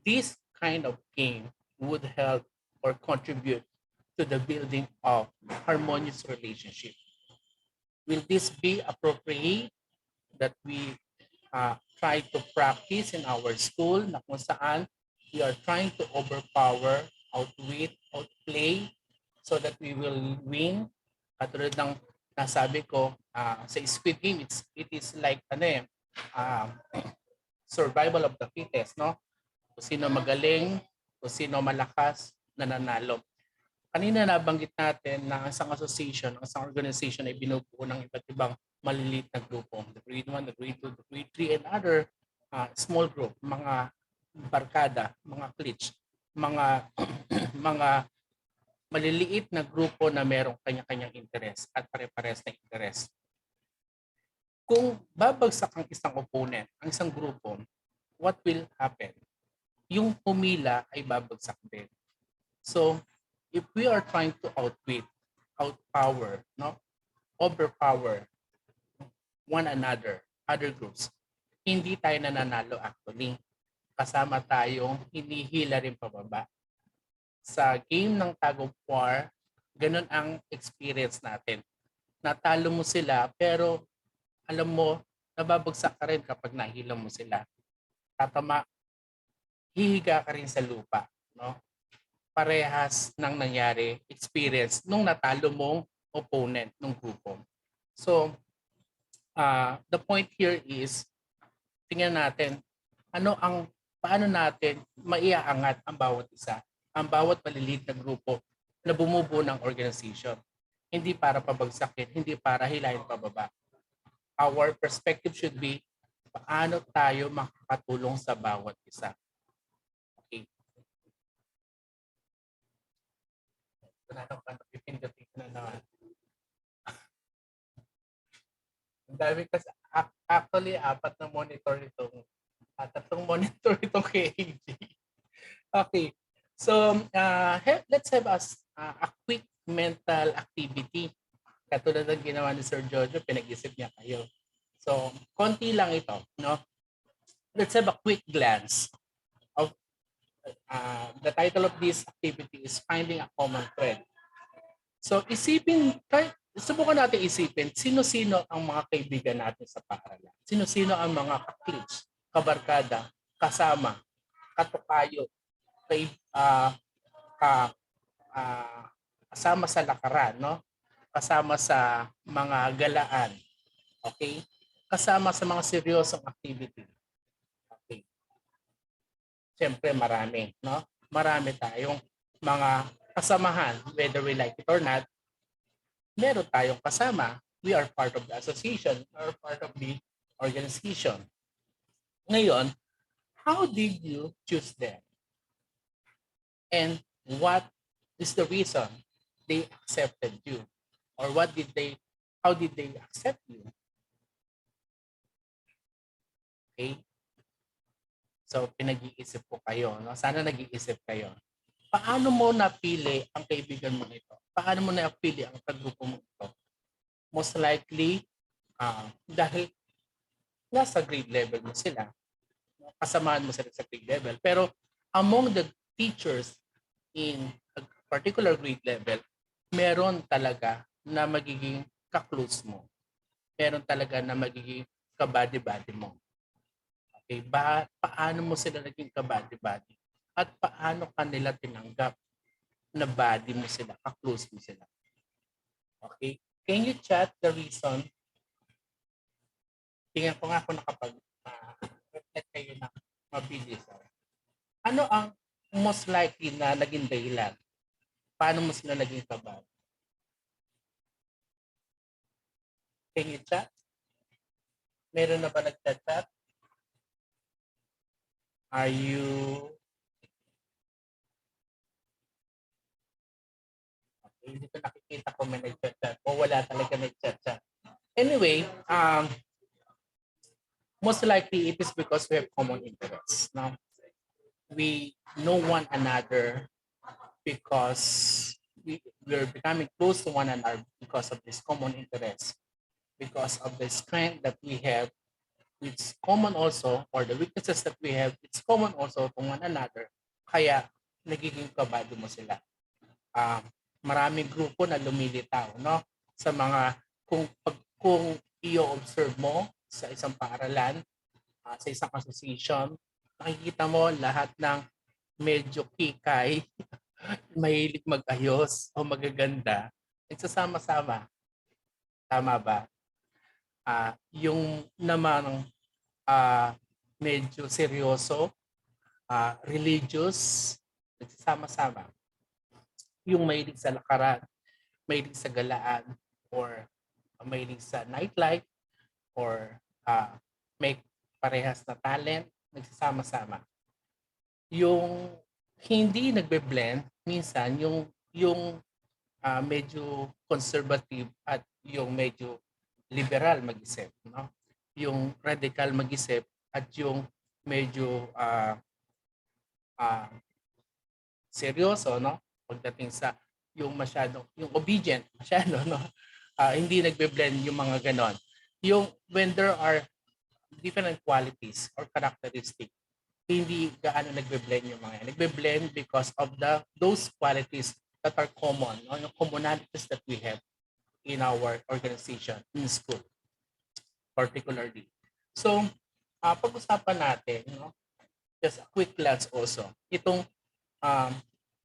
this kind of game would help or contribute to the building of harmonious relationship? Will this be appropriate that we try to practice in our school, na kung saan we are trying to overpower, outwit, outplay so that we will win? Katulad ng nasabi ko sa Squid Game, it is like survival of the fittest, no? Kung sino magaling, kung sino malakas, nananalo. Kanina nabanggit natin na ang isang association, ang isang organization ay binubuo ng iba't ibang maliliit na grupo. The grade 1, the grade 2, the grade 3, and other small group, mga barkada, mga cliques, mga mga maliliit na grupo na merong kanya-kanyang interes at pare-pares na interes. Kung babagsak ang isang opponent, ang isang grupo, what will happen? Yung pumila ay babagsak din. So, if we are trying to outwit, outpower, no, overpower one another, other groups, hindi tayo nananalo actually. Kasama tayong hinihila rin pababa. Sa game ng tug of war, ganun ang experience natin. Natalo mo sila, pero alam mo, nababagsak ka rin kapag nahila mo sila. Tatama, hihiga ka rin sa lupa, no? Parehas nang nangyari experience nung natalo mong opponent ng grupo. So, the point here is, tingnan natin, paano natin maiaangat ang bawat isa, ang bawat maliliit na grupo na bumubuo ng organization. Hindi para pabagsakin, hindi para hilahin pababa. Our perspective should be, paano tayo makakatulong sa bawat isa. Okay. Ang dami kasi, actually, 4 na monitor itong, 3 monitor itong KAG. Okay. So, let's have a quick mental activity. Katulad ng ginawa ni Sir Jojo, pinag-isip niya kayo. So, konti lang ito, no? Let's have a quick glance of the title of this activity is Finding a Common Thread. So, subukan natin isipin, sino-sino ang mga kaibigan natin sa paaralan? Sino-sino ang mga ka-cliques, kabarkada, kasama, katukayo, kasama sa lakaran, no? Kasama sa mga galaan, okay? Kasama sa mga seryosong activity. Okay. Siyempre marami, no? marami tayong mga kasamahan, whether we like it or not, meron tayong kasama. We are part of the association or part of the organization. Ngayon, how did you choose them? And what is the reason they accepted you? Or how did they accept you? Okay? So, pinag-iisip po kayo. No? Sana nag-iisip kayo. Paano mo napili ang kaibigan mo ito? Paano mo napili ang kagrupo mo ito? Most likely, dahil nasa grade level mo sila, kasamaan mo sila sa grade level. Pero among the teachers in a particular grade level, meron talaga na magiging ka-close mo. Meron talaga na magiging kabady-bady mo. Okay, paano mo sila naging kabady-bady? At paano kanila tinanggap na body mo sila, ka-close mo sila? Okay? Can you chat the reason? Tingnan ko nga kung nakapag-reflect kayo na mabilis. Ano ang most likely na naging dahilan? Paano mo sila naging kabady? Can you chat? Meron na ba nag-chat? Are you... Okay, hindi ko nakikita kung may nag-chat o wala talaga nag-chat. Anyway, most likely it is because we have common interests. No? We know one another because we're becoming close to one another because of this common interest, because of the strength that we have. It's common also, or the weaknesses that we have, it's common also to one another. Kaya nagiging kabado mo sila. Maraming grupo na lumilitaw, no? Sa mga, kung i-observe mo sa isang paaralan, sa isang association, makikita mo lahat ng medyo kikay, mahilig mag-ayos o magaganda, nagsasama-sama. Tama ba? Yung naman medyo seryoso, religious, nagsasama-sama. Yung mahilig sa lakaran, mahilig sa galaan, or mahilig sa nightlife, or may parehas na talent, nagsasama-sama. Yung hindi nagbe-blend, minsan yung medyo conservative at yung medyo liberal mag-isip, no? Yung radical mag-isip at yung medyo seryoso, no? Pagdating sa yung yung obedient, masyado, no? Hindi nagbe-blend yung mga ganon. Yung when there are different qualities or characteristics, hindi gaano nagbe-blend yung mga yan. Nagbe-blend because of those qualities that are common, no? Yung commonalities that we have in our organization, in school, particularly. So, pag-usapan natin, no? Just a quick glance also, itong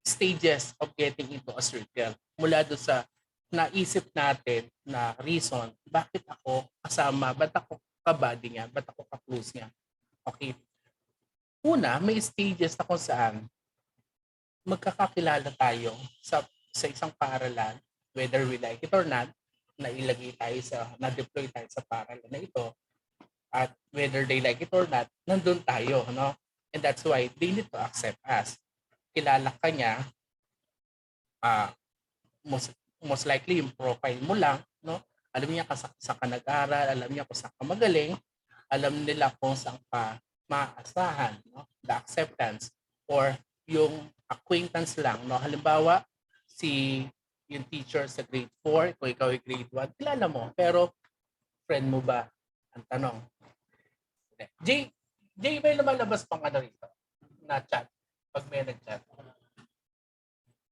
stages of getting into a circle. Mula doon sa naisip natin na reason, bakit ako kasama, ba't ako kabady niya, ba't ako ka-close niya. Okay. Una, may stages na kung saan magkakakilala tayo sa isang paaralan, whether we like it or not, na-deploy tayo sa paaralan na ito, at whether they like it or not, nandun tayo, no? And that's why they need to accept us. Kilala ka niya, most likely yung profile mo lang, no? Alam niya sa ka nag-aral, alam niya kung saan ka magaling, alam nila kung saan ka maasahan, no? The acceptance, or yung acquaintance lang, no? Halimbawa, yung teacher sa grade 4, kung ikaw ay grade 1, kilala mo, pero friend mo ba? Ang tanong. Jay, may lumalabas pang ano rito na chat pag may nag-chat.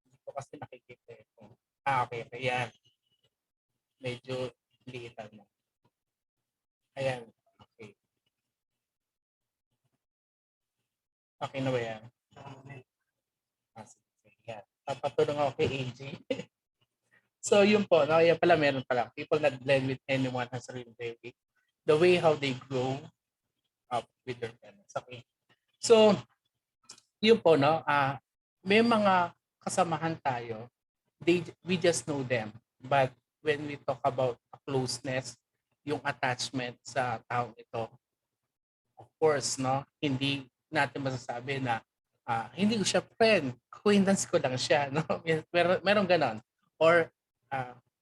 Hindi ko kasi nakikita ito. Okay. Ayan. Medyo liitan mo. Ayan. Okay. Okay na ba yan? Ayan. Papatulong ako kay AJ. So yun po, no? Yan pala, meron pala. People not blend with anyone has a real baby. The way how they grow up with their parents. Okay. So, yun po, no? may mga kasamahan tayo, we just know them. But when we talk about a closeness, yung attachment sa taong ito, of course, no, hindi natin masasabi na hindi ko siya friend, acquaintance ko lang siya, no? Meron ganon. Or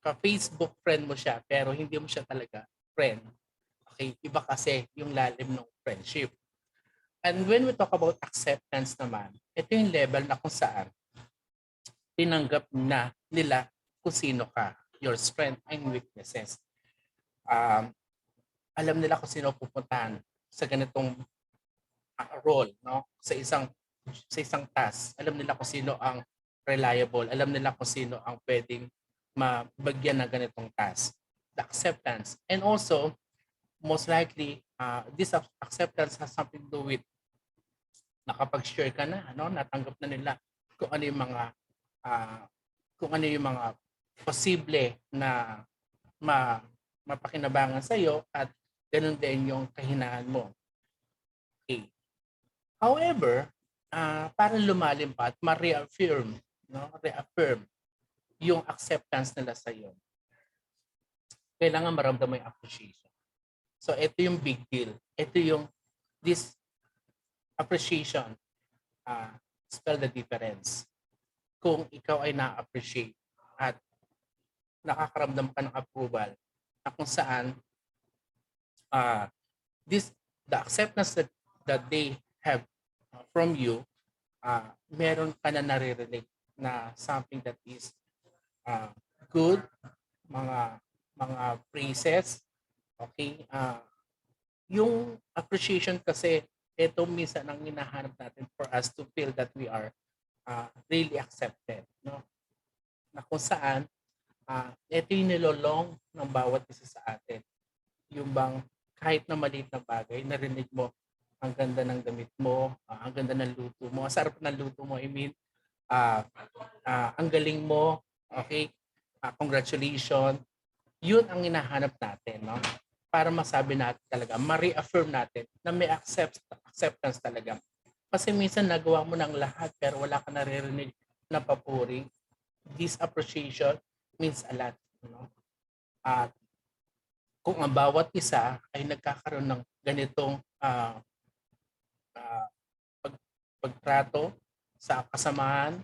ka-Facebook friend mo siya pero hindi mo siya talaga friend. Okay, iba kasi yung lalim ng friendship. And when we talk about acceptance naman, ito yung level na kung saan tinanggap na nila kung sino ka, your strength and weaknesses. Um, Alam nila kung sino pupuntahan sa ganitong role, no? Sa isang task. Alam nila kung sino ang reliable, alam nila kung sino ang pwedeng mabagyan ng ganitong task. The acceptance. And also, most likely, this acceptance has something to do with nakapag-share ka na, no? Natanggap na nila kung ano yung mga ah, kung ano yung mga posible na mapakinabangan sa iyo at ganun din yung kahinaan mo. Okay. However, para lumalim pa at ma-reaffirm, no? Reaffirm yung acceptance nila sa iyo. Kailangan maramdaman yung appreciation. So ito yung big deal. Ito yung this appreciation spell the difference. Kung ikaw ay na-appreciate at nakakaramdam ka ng approval na kung saan this the acceptance that they have from you, meron ka na nare-relate na something that is good, mga praises, okay? Yung appreciation kasi, ito minsan ang hinahanap natin for us to feel that we are really accepted, no? Na kung saan, ito yung nilolong ng bawat isa sa atin. Yung bang kahit na maliit na bagay, narinig mo, ang ganda ng damit mo, ang ganda ng luto mo, ang sarap ng luto mo, I mean, ang galing mo, okay? Congratulations. Yun ang hinahanap natin, no? Para masabi natin talaga, ma-reaffirm natin na may acceptance talaga. Kasi minsan nagawa mo ng lahat pero wala ka naririnig na papuri. This appreciation means a lot, no? At kung ang bawat isa ay nagkakaroon ng ganitong pagtrato sa kasamahan,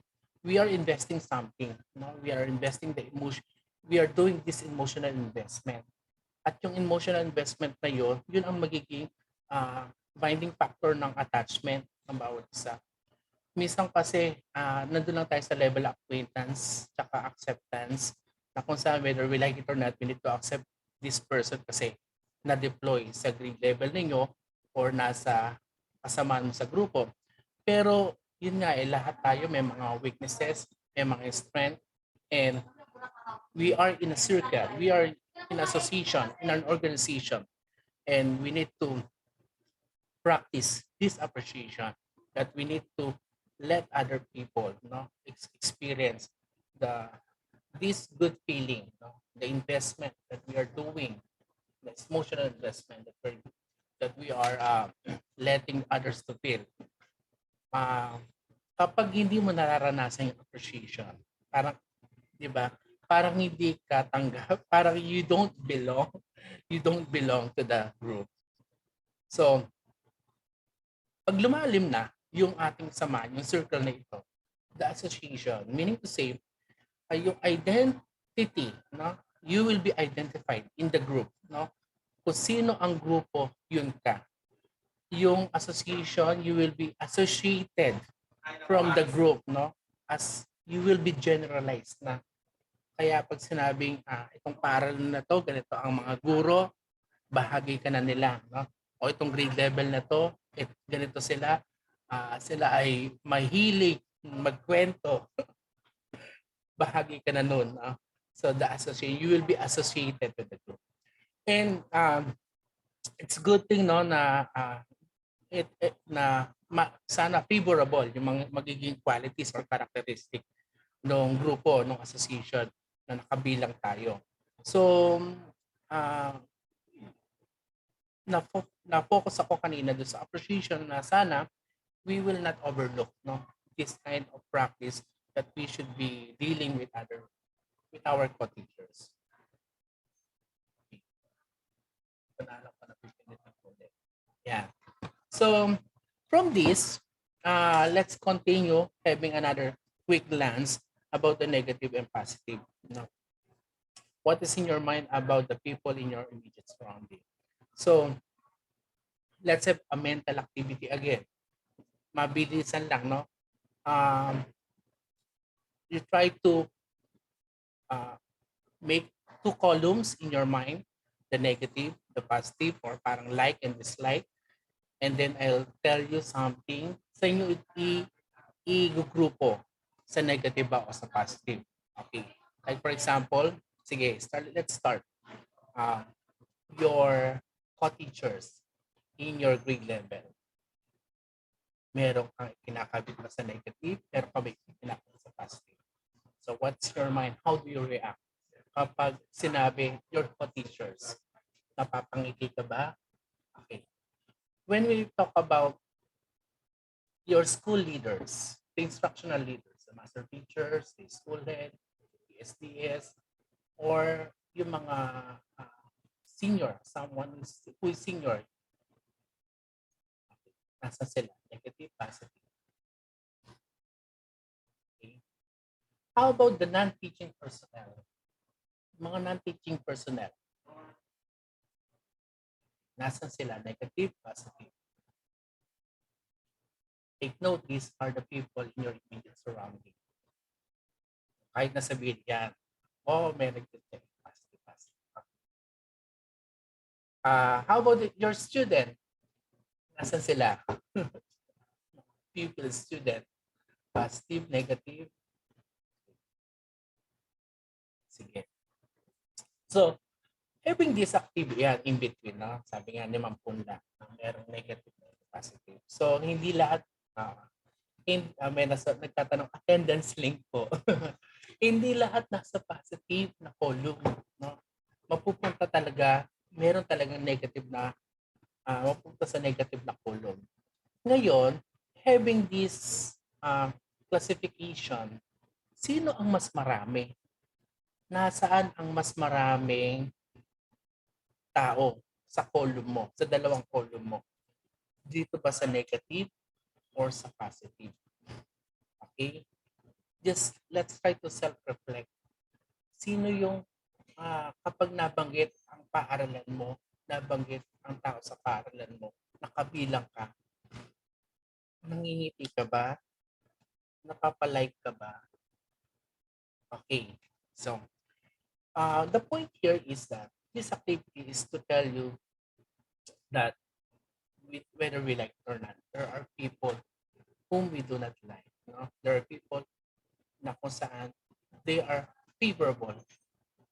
we are investing something, no? We are investing the emotion, we are doing this emotional investment. At yung emotional investment na yun ang magiging binding factor ng attachment ng bawat isa. Minsan kasi nandun lang tayo sa level of acquaintance tsaka acceptance na kung saan whether we like it or not, we need to accept this person kasi na-deploy sa grade level ninyo or nasa kasamaan mo sa grupo. Pero yun nga lahat tayo may mga weaknesses, may mga strength, and we are in a circle, we are in association, in an organization, and we need to practice this appreciation that we need to let other people experience the this good feeling, the investment that we are doing, the emotional investment that we are letting others to feel. Kapag hindi mo nararanasan yung appreciation, parang, di ba, parang hindi ka tanggap, parang you don't belong to the group. So, pag lumalim na yung ating samahan, yung circle na ito, the association, meaning to say, yung identity, no? You will be identified in the group, no? Kung sino ang grupo, yun ka. Yung association, you will be associated from the group, no? As you will be generalized na. Kaya pag sinabing itong paral na to, ganito ang mga guro, bahagi ka na nila, no? O itong grade level na to, ganito sila, sila ay mahilig magkwento. Bahagi ka na nun, no? So the association, you will be associated with the group. And it's good thing, no, na sana favorable yung mga magiging qualities or characteristic ng grupo, ng association na nakabilang tayo. So, na-focus ako kanina doon sa appreciation na sana we will not overlook, no? this kind of practice that we should be dealing with our co-teachers. Panalo pa na pipinit ng ulit. Yeah. So from this, let's continue having another quick glance about the negative and positive. No? What is in your mind about the people in your immediate surrounding? So let's have a mental activity again. Mabilisan lang, no? You try to make two columns in your mind, the negative, the positive, or parang like and dislike. And then I'll tell you something sa inyo i-grupo sa negative ba o sa positive. Okay. Like for example, sige, let's start. Your co-teachers in your grade level. Meron kang kinakabit ba sa negative, meron ka ba kinakabit sa positive. So what's your mind? How do you react kapag sinabi your co-teachers? Napapangiti ka ba? Okay. When we talk about your school leaders, the instructional leaders, the master teachers, the school head, the SDS, or yung mga senior, someone who is senior, nasa sila, negative, positive. Okay. How about the non-teaching personnel? Mga non-teaching personnel, nasan sila, negative, positive. Take note, these are the people in your immediate surrounding. Kahit nasabihin yan, may negative, positive, positive. How about your student? Nasan sila? Pupil, student, positive, negative. Sige. So, having this activity in between, no? Sabi nga ni Ma'am Punda, merong negative and positive. So, hindi lahat, may nagtatanong, attendance link po. Hindi lahat nasa positive na column. No? Mapupunta talaga, meron talagang negative na, mapupunta sa negative na column. Ngayon, having this classification, sino ang mas marami? Nasaan ang mas maraming tao sa column mo, sa dalawang column mo? Dito ba sa negative or sa positive? Okay? Just let's try to self-reflect. Sino yung kapag nabanggit ang paaralan mo, nabanggit ang tao sa paaralan mo, nakabilang ka, nangingiti ka ba? Napapalike ka ba? Okay. So, the point here is that this activity is to tell you that whether we like it or not, there are people whom we do not like. No? There are people na kung saan they are favorable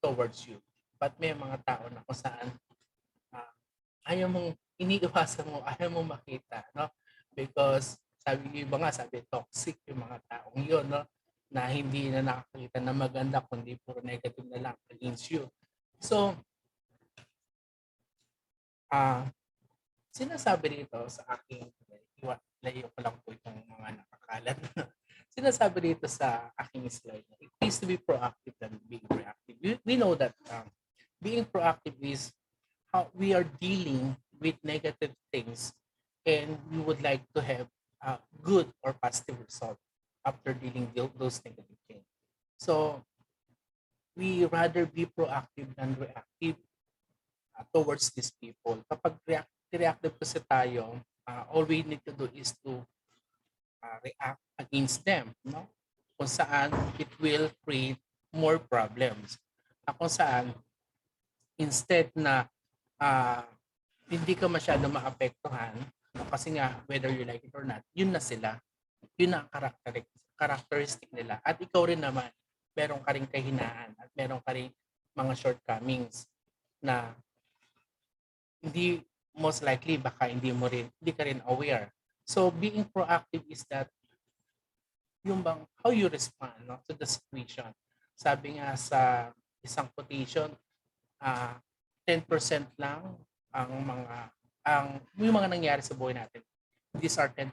towards you. But may mga tao na kung saan ayaw mong iniiwasan mo, ayaw mong makita. No? Because sabi iba nga, sabi toxic yung mga taong yun, no? Na hindi na nakakita na maganda kundi puro negative na lang against you. So, sinasabi dito sa aking, layo ko lang po itong mga nakakalat. Sinasabi dito sa aking slide, it is to be proactive than being reactive. We know that being proactive is how we are dealing with negative things and we would like to have a good or positive result after dealing with those negative things. So, we rather be proactive than reactive towards these people. Kapag reactive kasi tayo, all we need to do is to react against them, no? Kung saan it will create more problems. Kung saan instead na hindi ka masyado maapektuhan, no? Kasi nga whether you like it or not, yun na sila. Yun ang characteristic nila. At ikaw rin naman, meron ka rin kahinaan at meron ka rin mga shortcomings na hindi, most likely baka hindi ka rin aware. So being proactive is that yung bang how you respond, no, to the situation. Sabi nga sa isang quotation, 10% lang ang yung mga nangyari sa buhay natin. these are 10%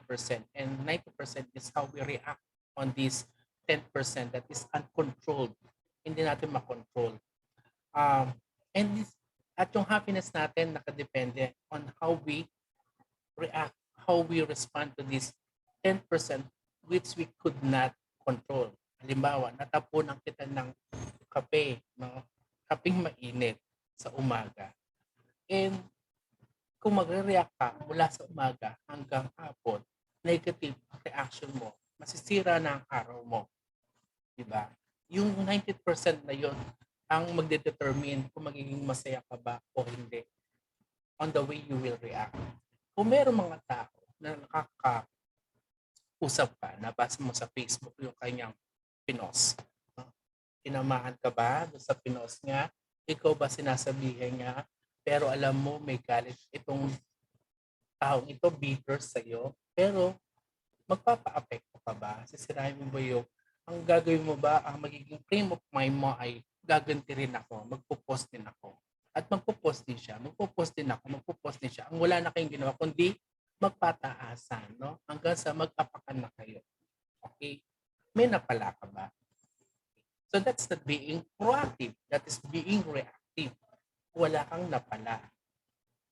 and 90% is how we react on this 10% that is uncontrolled. Hindi natin makontrol. Um, and this, at yung happiness natin nakadepende on how we react, how we respond to this 10% which we could not control. Halimbawa, natapunan kita ng kape, no? Kapeng mainit sa umaga. And kung magre-react ka mula sa umaga hanggang hapon, negative reaction mo, masisira na ang araw mo. Diba? Yung 90% na yon ang magdedetermine kung magiging masaya ka ba o hindi on the way you will react. Kung meron mga tao na nakakausap ka, nabasa mo sa Facebook yung kanyang pinos, tinamaan ka ba doon sa pinos niya? Ikaw ba sinasabihan niya? Pero alam mo may galit itong taong ito, bitter sa'yo. Pero magpapa-apekto ka ba? Sisirahin mo ba yung ang gagawin mo ba, ang magiging frame of mind mo ay gaganti rin ako, magpo-post din ako. At magpo-post din siya, magpo-post din ako, magpo-post din siya. Ang wala na kayong ginawa, kundi magpataasan, no? Hanggang sa mag-apakan na kayo. Okay? May napala ka ba? So that's not being proactive. That is being reactive. Wala kang napala.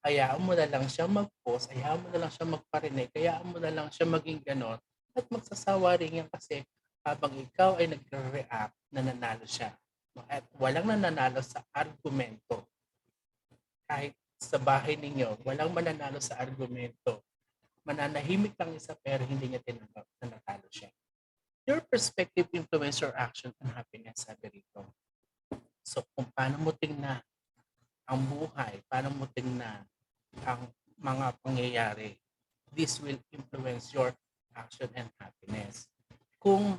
Hayaan mo na lang siya mag-post, hayaan mo na lang siya magparinig, hayaan mo na lang siya maging ganon. At magsasawa rin yan kasi habang ikaw ay nagre-react, nananalo siya. At walang nananalo sa argumento. Kahit sa bahay ninyo, walang mananalo sa argumento. Mananahimik lang isa pero hindi niya tinanggap na natalo siya. Your perspective influence your action and happiness, sabi rito. So kung paano mo tingnan ang buhay, paano mo tingnan ang mga pangyayari, this will influence your action and happiness. Kung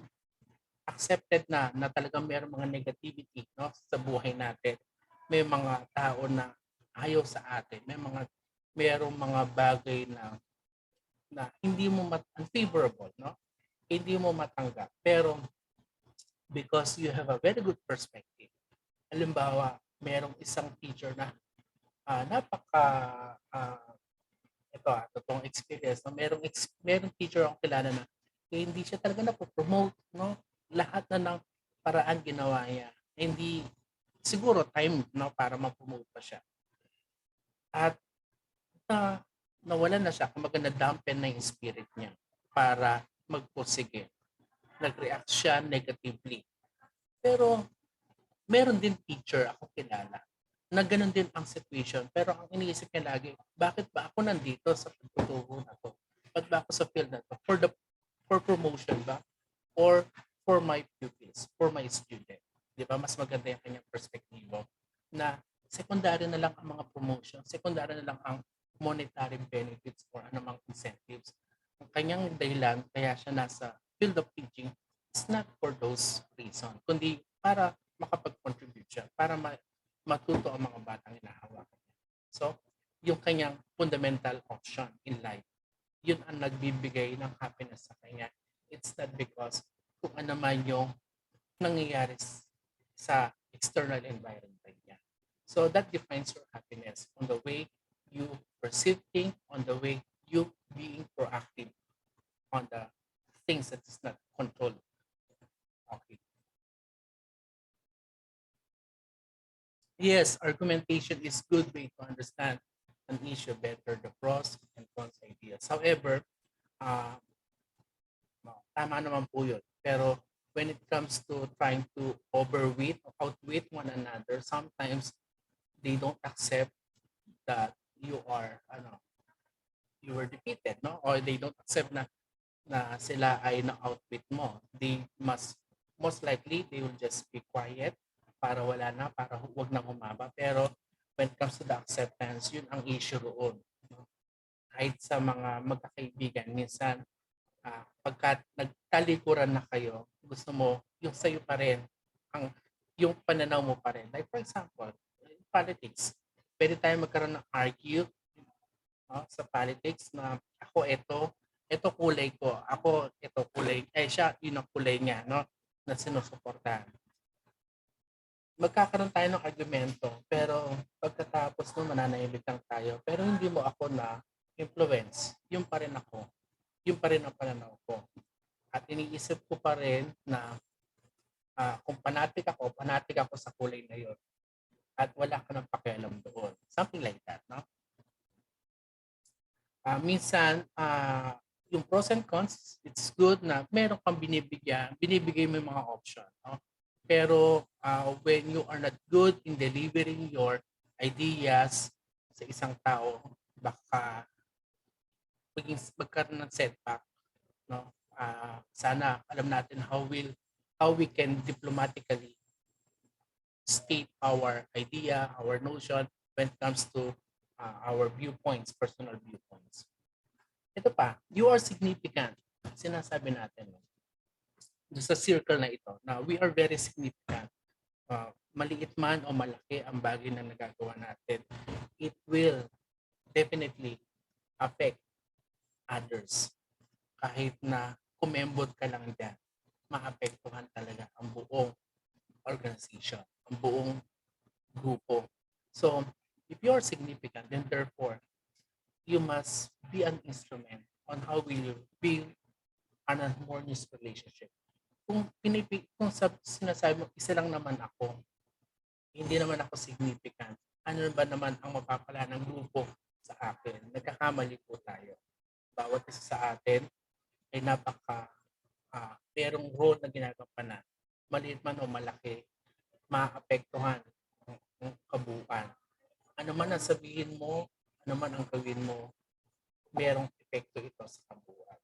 accepted na talagang mayroong mga negativity, no, sa buhay natin, may mga tao na ayaw sa atin, mayroong mga bagay na hindi mo unfavorable, no? Hindi mo matanggap. Pero because you have a very good perspective. Halimbawa, mayroong isang teacher na napaka totoong experience, no? Merong teacher akong kilala na hindi siya talaga napopromote, no? Lahat na ng paraan ginawa niya. Hindi siguro time, no, para ma-promote pa siya. At nawalan na siya, kumbaga na-dampen na yung spirit niya para magpursige. Nag-react siya negatively. Pero meron din teacher ako kilala na ganun din ang situation. Pero ang iniisip niya lagi, bakit ba ako nandito sa pagtuturo na to? Bakit ba ako sa field na to? For promotion ba? Or for my pupils, for my student? Di ba? Mas maganda yung kanyang perspektibo na secondary na lang ang mga promotion, secondary na lang ang monetary benefits or anumang incentives. Ang kanyang dahilan, kaya siya nasa field of teaching, is not for those reasons, kundi para makapag-contribute siya, para matuto ang mga batang hinahawakan niya. So, yung kanyang fundamental option in life, yun ang nagbibigay ng happiness sa kanya. It's not because kung ano man yung nangyayari sa external environment niya. So, that defines your happiness on the way you perceive things, on the way you being proactive on the things that is not controlled. Okay. Yes, argumentation is good way to understand an issue better, the pros and cons ideas. However, tama naman po yun. Pero when it comes to trying to overweight or outweight one another, sometimes they don't accept that you were defeated, no? Or they don't accept na sila ay na-outwit mo. They most likely, they will just be quiet para wala na, para huwag nang humaba. Pero when it comes to the acceptance, yun ang issue roon. Kahit sa mga magkakaibigan, minsan, pagka nagtalikuran na kayo, gusto mo, yung sa'yo pa rin, yung pananaw mo pa rin. Like for example, in politics, pwede tayo magkaroon ng argue sa politics na ako ito kulay ko, ako ito kulay, siya yun ang kulay niya, no, na sinusuportahan. Magkakaroon tayo ng argumento, pero pagkatapos no, mananahimik lang tayo, pero hindi mo ako na influence, yung pa rin ako. Yun pa rin ang pananaw ko. At iniisip ko pa rin na kung panatik ako sa kulay na yun. At wala ka ng pakialam doon. Something like that, no? Minsan, yung pros and cons, it's good na meron kang binibigay mo yung mga option, no? Pero when you are not good in delivering your ideas sa isang tao, baka magkaroon ng setback, no? Sana alam natin how we can diplomatically state our idea, our notion when it comes to our viewpoints, personal viewpoints. Ito pa, you are significant. Sinasabi natin sa circle na ito na we are very significant. Maliit man o malaki ang bagay na nagagawa natin, it will definitely affect others. Kahit na kumembot ka lang dyan, maapektuhan talaga ang buong organization, ang buong grupo. So, if you are significant, then therefore, you must be an instrument on how will you build an harmonious relationship. Kung sinasabi mo, isa lang naman ako, hindi naman ako significant, ano ba naman ang mapapala ng grupo sa akin? Nagkakamali po tayo. Bawat isa sa atin ay merong role na ginagampanan. Maliit man o malaki, maapektuhan ang kabuuan. Ano man ang sabihin mo, ano man ang gawin mo, merong epekto ito sa kabuuan.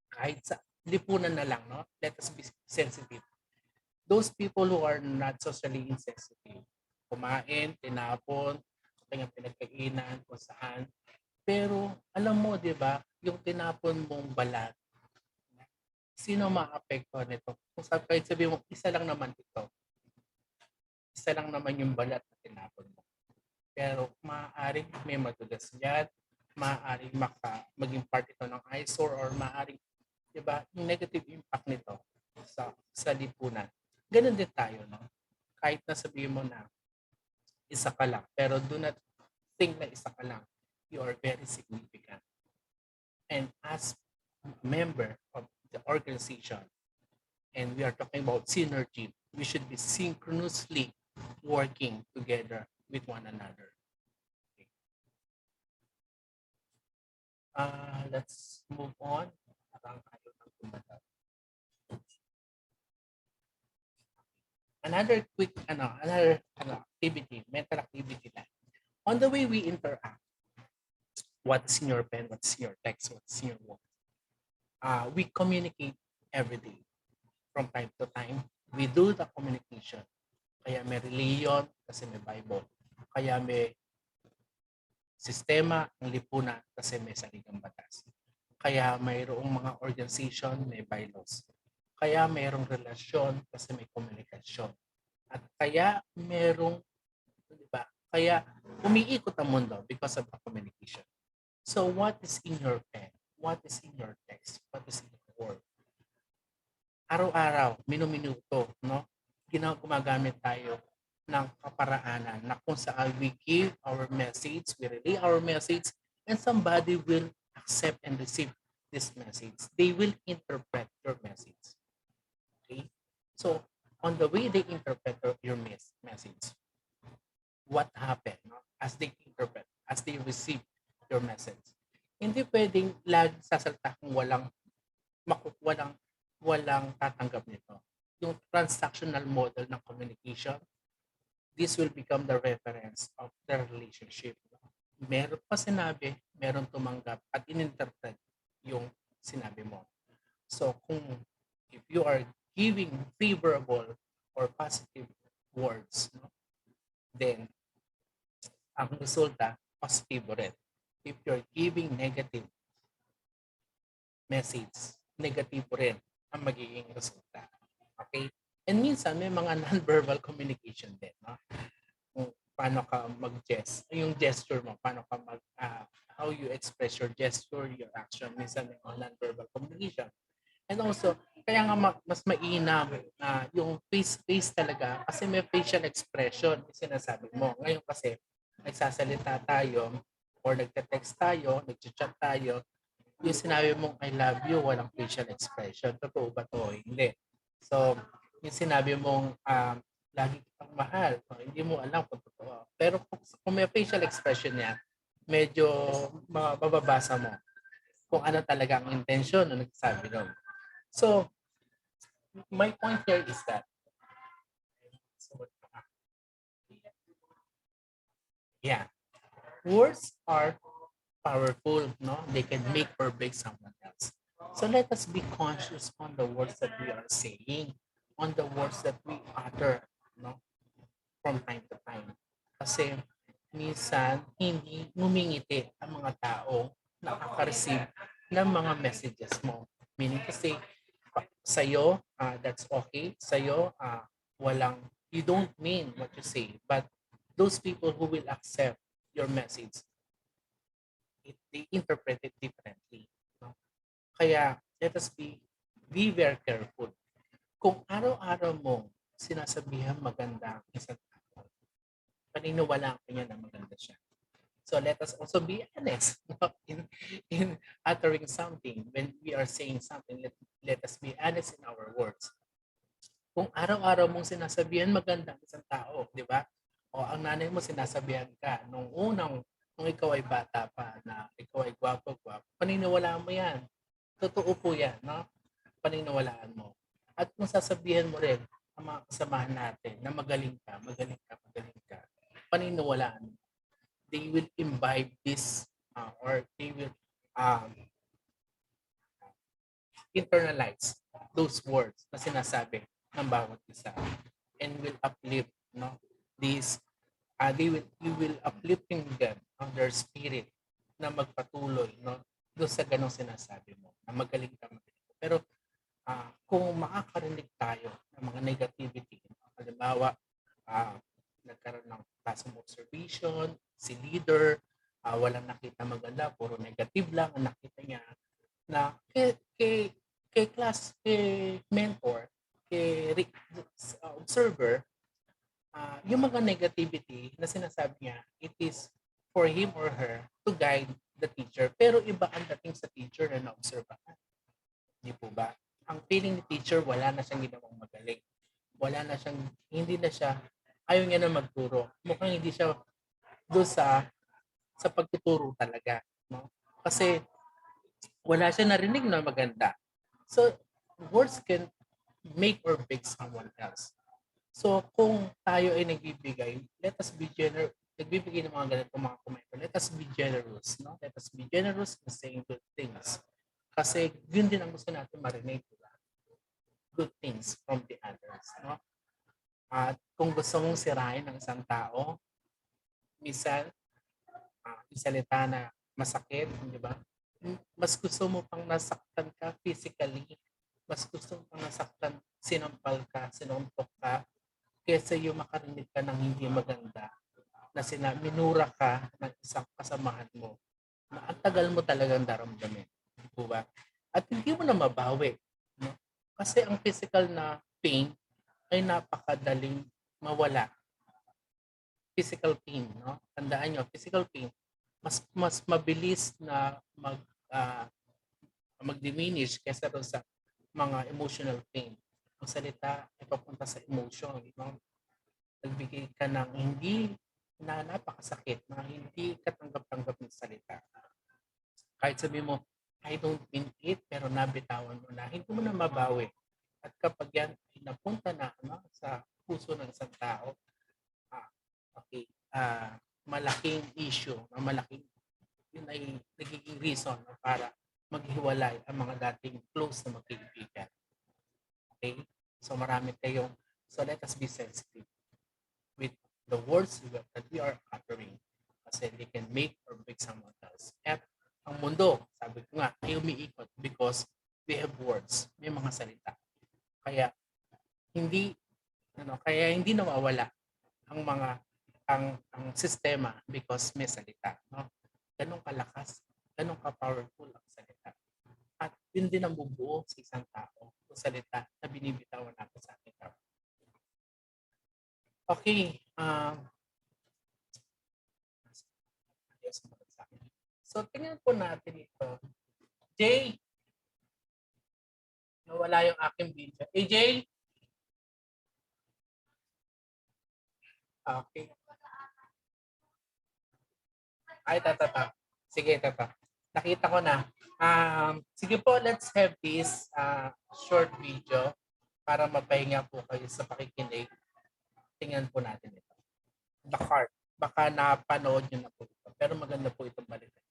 Kahit sa lipunan na lang, no? Let us be sensitive. Those people who are not socially insensitive, kumain, tinapon, kanyang pinagkainan, kung saan. Pero alam mo, di ba, yung tinapon mong balat, sino maapektuhan nito? Kung sabi mo, isa lang naman ito. Isa lang naman yung balat na tinapon mo. Pero maaaring may madulas yan, maaaring maging part ito ng eyesore or maaaring, di ba, yung negative impact nito sa lipunan. Ganun din tayo, no? Kahit na sabihin mo na isa ka lang, pero do not think na isa ka lang. You are very significant. And as a member of the organization, and we are talking about synergy, we should be synchronously working together with one another. Okay. Let's move on. Another quick activity, mental activity lang. On the way we interact, what's in your pen, what's in your text, what's in your work. We communicate every day. From time to time, we do the communication. Kaya may religion, kasi may Bible. Kaya may sistema ng lipunan, kasi may saligang batas. Kaya mayroong mga organization, may bylaws. Kaya mayroong relasyon, kasi may komunikasyon. At kaya mayroong, di ba? Kaya umiikot ang mundo because of the communication. So what is in your pen? What is in your text? What is in your word? Araw-araw, minuminuto, no? Gumagamit tayo ng kaparaanan na kung saan we give our message, we relay our message, and somebody will accept and receive this message. They will interpret your message. Okay? So, on the way they interpret your message, what happened, no? As they interpret, as they receive your message. Hindi pwedeng lagi sasalta kung walang tatanggap nito. Yung transactional model ng communication, this will become the reference of the relationship. Meron pa sinabi, meron tumanggap at ininterpret yung sinabi mo. So if you are giving favorable or positive words, no, then ang resulta positibo rin. If you're giving negative message, negatibo rin ang magiging resulta. Okay? And minsan may mga non-verbal communication din, no? Kung paano ka yung gesture mo, paano ka how you express your gesture, your action, minsan may mga non-verbal communication. And also, kaya nga mas mainam yung face-to-face talaga kasi may facial expression yung sinasabi mo. Ngayon kasi, nagsasalita tayo or nagte-text tayo, nagchat tayo, yung sinabi mong I love you, walang facial expression. Totoo ba to? Hindi. So, yung sinabi mong lagi kitang mahal, hindi mo alam kung totoo. Pero kung may facial expression yan, medyo mababasa mo kung ano talaga ang intention na nagsabi nun. So, my point here is that yeah, words are powerful, no? They can make or break someone else. So let us be conscious on the words that we are saying, on the words that we utter, no? From time to time. Kasi minsan hindi ngumingiti ang mga tao nakaka-receive ng mga messages mo. Meaning kasi sa'yo, that's okay. Sa'yo, walang, you don't mean what you say. But those people who will accept your message, they interpret it differently. No? Kaya, let us be very careful. Kung araw-araw mo sinasabihan maganda ang isang tao, paniniwalaan ko niya na maganda siya. So let us also be honest, no? in uttering something. When we are saying something, let us be honest in our words. Kung araw-araw mong sinasabihan maganda ang isang tao, di ba? O ang nanay mo sinasabihan ka nung ikaw ay bata pa na ikaw ay gwapo-gwapo, paniniwalaan mo yan. Totoo po yan, no? Paniniwalaan mo. At kung sasabihan mo rin ang mga kasamahan natin na magaling ka, paniniwalaan mo. They will imbibe this or they will um, internalize those words na sinasabi ng bawat isa and will uplift, no, these you will uplifting them on their spirit na magpatuloy, no, doon sa ganong sinasabi mo na magaling ka. Pero kung makakarinig tayo ng mga negativity, halimbawa nagkaroon ng classroom observation, si leader walang nakita maganda, puro negative lang ang nakita niya, na kay class, kay mentor, kay observer, yung mga negativity na sinasabi niya, it is for him or her to guide the teacher. Pero iba ang dating sa teacher na na-obserbahan. Di po ba? Ang feeling ni teacher, wala na siyang ginawang magaling. Wala na siyang, hindi na siya, ayaw niya na magturo. Mukhang hindi siya doon sa pagtuturo talaga. No? Kasi wala siya narinig na maganda. So, words can make or break someone else. So, kung tayo ay nagbibigay, let us be generous. Nagbibigay ng mga ganito mga komento. Let us be generous. No? Let us be generous in saying good things. Kasi yun din ang gusto natin marinig. Diba? Good things from the others. No? At kung gusto mong sirain ng isang tao, minsan, salita na masakit, di ba? Mas gusto mo pang nasaktan ka physically, mas gusto mo pang nasaktan, sinampal ka, sinuntok ka, kaysa yung makarinig ka ng hindi maganda na minura ka ng isang kasamahan mo na ang tagal mo talagang daramdamin. Di ba? At hindi mo na mabawi. No? Kasi ang physical na pain ay napakadaling mawala. Physical pain, no? Tandaan nyo, physical pain, mas mabilis na mag-diminish kaysa doon sa mga emotional pain. Ang salita ay papunta sa emotion, no? Nagbigay ka ng hindi na napakasakit, na hindi katanggap-tanggap ng salita. Kahit sabi mo, I don't mean it, pero nabitawan mo na, hindi mo na mabawi. At kapag yan ay napunta na sa puso ng isang tao, okay, malaking issue, malaking, yun ay nagiging reason para maghiwalay ang mga dating close na magkaibigan. Okay? So marami kayong, so let us be sensitive with the words that we are uttering kasi they can make or break someone else. At ang mundo, sabi ko nga, ay umiikot because we have words, may mga salita. Kaya hindi nawawala ang mga ang sistema because may salita, no? Ganun kalakas, ganun ka-powerful ang salita. At yun din ang bubuo sa isang tao, ang salita na binibitawan natin sa ating tao. Okay. So, tingnan po natin ito. Jay, nawala yung aking video. AJ? Okay. Ay, tata. Sige, tata. Nakita ko na. Sige po, let's have this short video para mapahinga po kayo sa pakikinig. Tingnan po natin ito. The Heart. Baka napanood nyo na po ito. Pero maganda po itong balikan.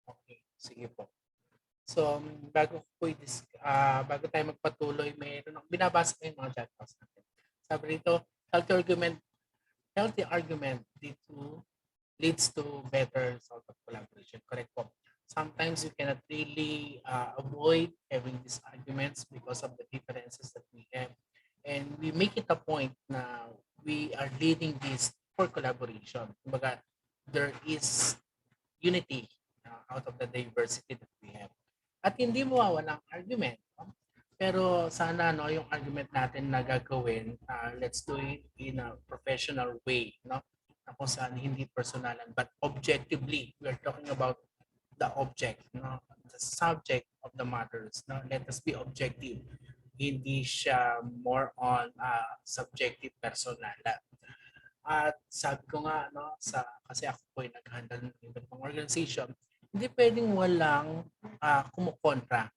Okay, sige po. So, bago tayo magpatuloy, mayroon akong binabasa ko yung mga chat box natin. Sabi rito, healthy argument leads to better sort of collaboration. Correct po. Sometimes you cannot really avoid having these arguments because of the differences that we have. And we make it a point na we are leading this for collaboration. Kumbaga, there is unity out of the diversity that we have. At hindi mawawalang argument. No? Pero sana yung argument natin na gagawin, let's do it in a professional way, no? Na kung saan hindi personalan but objectively. We are talking about the object, no? The subject of the matters. No? Let us be objective. Hindi siya more on subjective personalan. At sabi ko nga, no, kasi ako po ay nag-handle ng iba't ibang organization, hindi pwedeng walang kumukontra.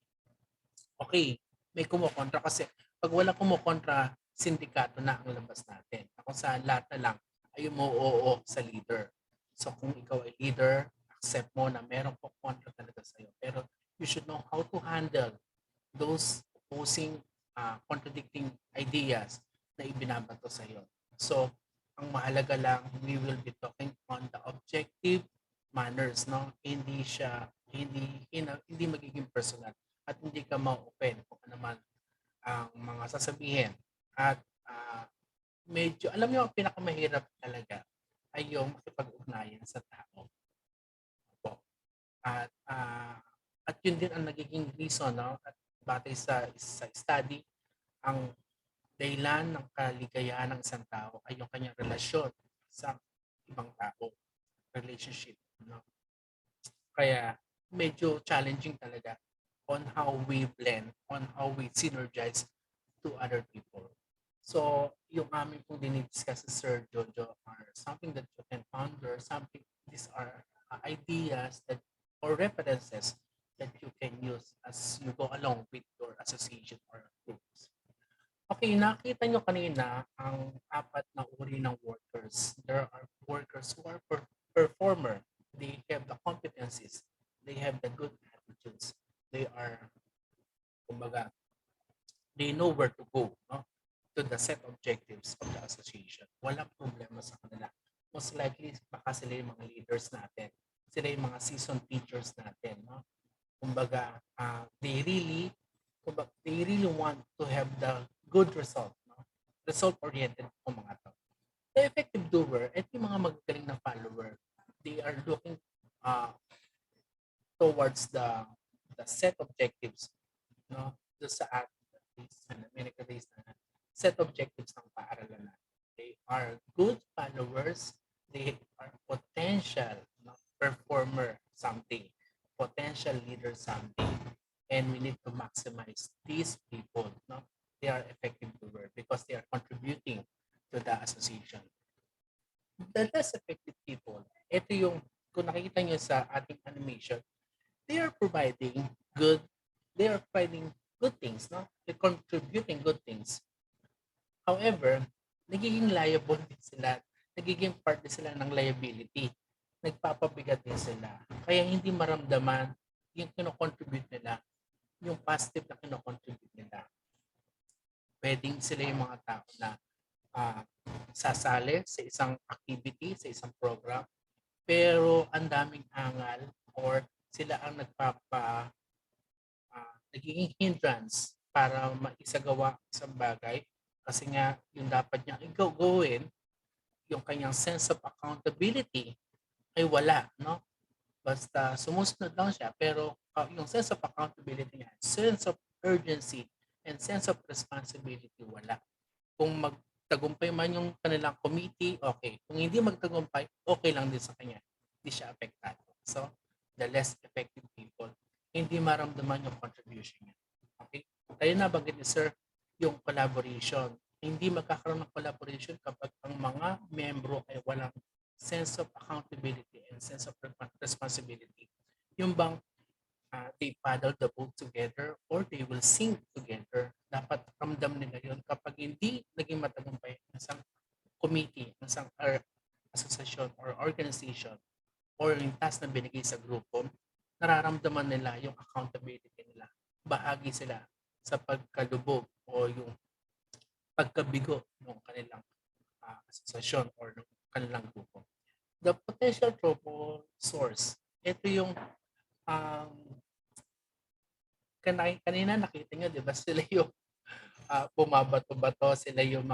Okay, may kumukontra kasi pag walang kumukontra, sindikato na ang labas natin. Kung saan lahat na lang ay umuoo sa leader. So kung ikaw ay leader, accept mo na merong kumontra talaga sa'yo. Pero you should know how to handle those opposing, contradicting ideas na ibinabato sa'yo. So, ang mahalaga lang, we will be talking on the objective manners, no? Hindi magiging personal at hindi ka ma-open kung ano man ang mga sasabihin At medyo, alam niyo, ang pinakamahirap talaga ay yung makipag-ugnayan sa tao. Po. At yun din ang nagiging reason, no? At batay sa study, ang dahilan ng kaligayahan ng isang tao ay yung kanyang relasyon sa ibang tao, relationship. No? Kaya medyo challenging talaga on how we blend, on how we synergize to other people. So, yung aming pong dinidiscuss sa Sir Jojo are something that you can ponder, something, these are ideas that or references that you can use as you go along with your association or groups. Okay, nakita nyo kanina ang apat na uri ng workers. There are workers who are performer. They have the competencies. They have the good attitudes. They are, kumbaga, they know where to go, no? To the set objectives of the association. Walang problema sa kanila. Most likely, baka sila yung mga leaders natin. Sila yung mga seasoned teachers natin, no? Kumbaga, they really want to have the good result, no? Result-oriented po mga to. The effective doer, at yung mga magagaling na follower, they are looking uh, towards the set objectives, no? Do sa activities na set objectives ng paaralan natin. They are good followers, they are potential, no? Performer something, potential leader something, and we need to maximize these people, no? They are effective doer because they are contributing to the association. The less effective people, ito yung, kung nakikita nyo sa ating animation, they are providing good, they are providing good things, no? They're contributing good things. However, nagiging liable din sila, nagiging part din sila ng liability. Nagpapabigat din sila. Kaya hindi maramdaman yung kinocontribute nila, yung positive na kinocontribute nila. Pwedeng sila yung mga tao na sasali sa isang activity, sa isang program, pero ang daming angal or sila ang nagiging hindrance para maisagawa isang bagay kasi nga yung dapat niya gawin, yung kanyang sense of accountability ay wala, no? Basta sumusunod lang siya pero yung sense of accountability niya, sense of urgency and sense of responsibility wala. Kung magtagumpay man yung kanilang committee, okay. Kung hindi magtagumpay, okay lang din sa kanya. Hindi siya apektado. So, the less effective people, hindi maramdaman yung contribution niya. Okay? Kaya nabanggit ni Sir, yung collaboration. Hindi magkakaroon ng collaboration kapag ang mga membro ay walang sense of accountability and sense of responsibility. Yung bang they paddle the boat together or they will sink together. Dapat ramdam nila yun. Kapag hindi naging matagumpay ng isang committee, ng isang association or organization or yung task na binigay sa grupo, nararamdaman nila yung accountability nila. Bahagi sila sa pagkalubog o yung pagkabigo ng kanilang association or ng kanilang grupo. The potential trouble source. Ito yung kanina nakita nyo, di ba, sila yung bumabato-bato, sila yung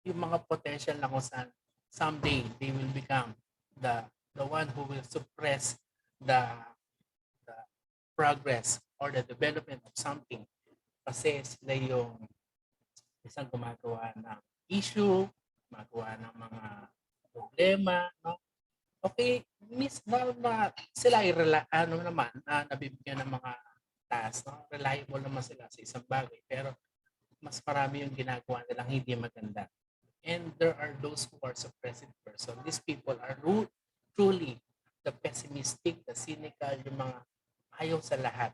mga potential na kung saan someday they will become the one who will suppress the progress or the development of something kasi sila yung isang gumagawa ng issue, gumagawa ng mga problema, no? Okay, sila ay naman nabibigyan ng mga task, no? Reliable naman sila sa isang bagay pero mas marami yung ginagawa nilang hindi maganda. And there are those who are suppressive person. These people are truly the pessimistic, the cynical, yung mga ayaw sa lahat,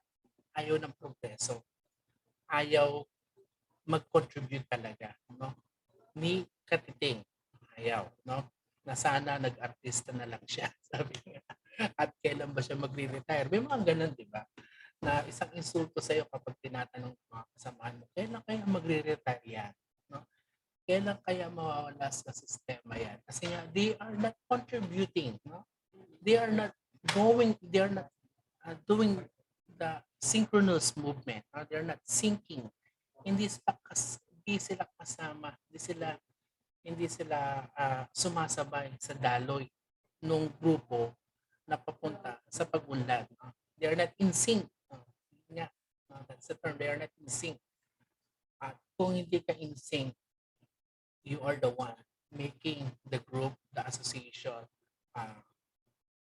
ayaw ng progreso, ayaw mag-contribute talaga, no? Ni katiting, ayaw, no? Na sana nag-artista na lang siya, sabi niya. At kailan ba siya magre-retire? May mga ganun, di ba? Na isang insulto sa iyo kapag tinatanong mga kasamahan mo, kailan kaya magre-retire yan? No? Kailan kaya mawawala sa sistema yan? Kasi nga, they are not contributing, no? They are not doing the synchronous movement, no? They're not syncing hindi sila kasama, hindi sila sumasabay sa daloy nung grupo na papunta sa pag-unlad. They are not in sync. Yeah, that's the term. They are not in sync. At kung hindi ka in sync, you are the one making the group, the association, uh,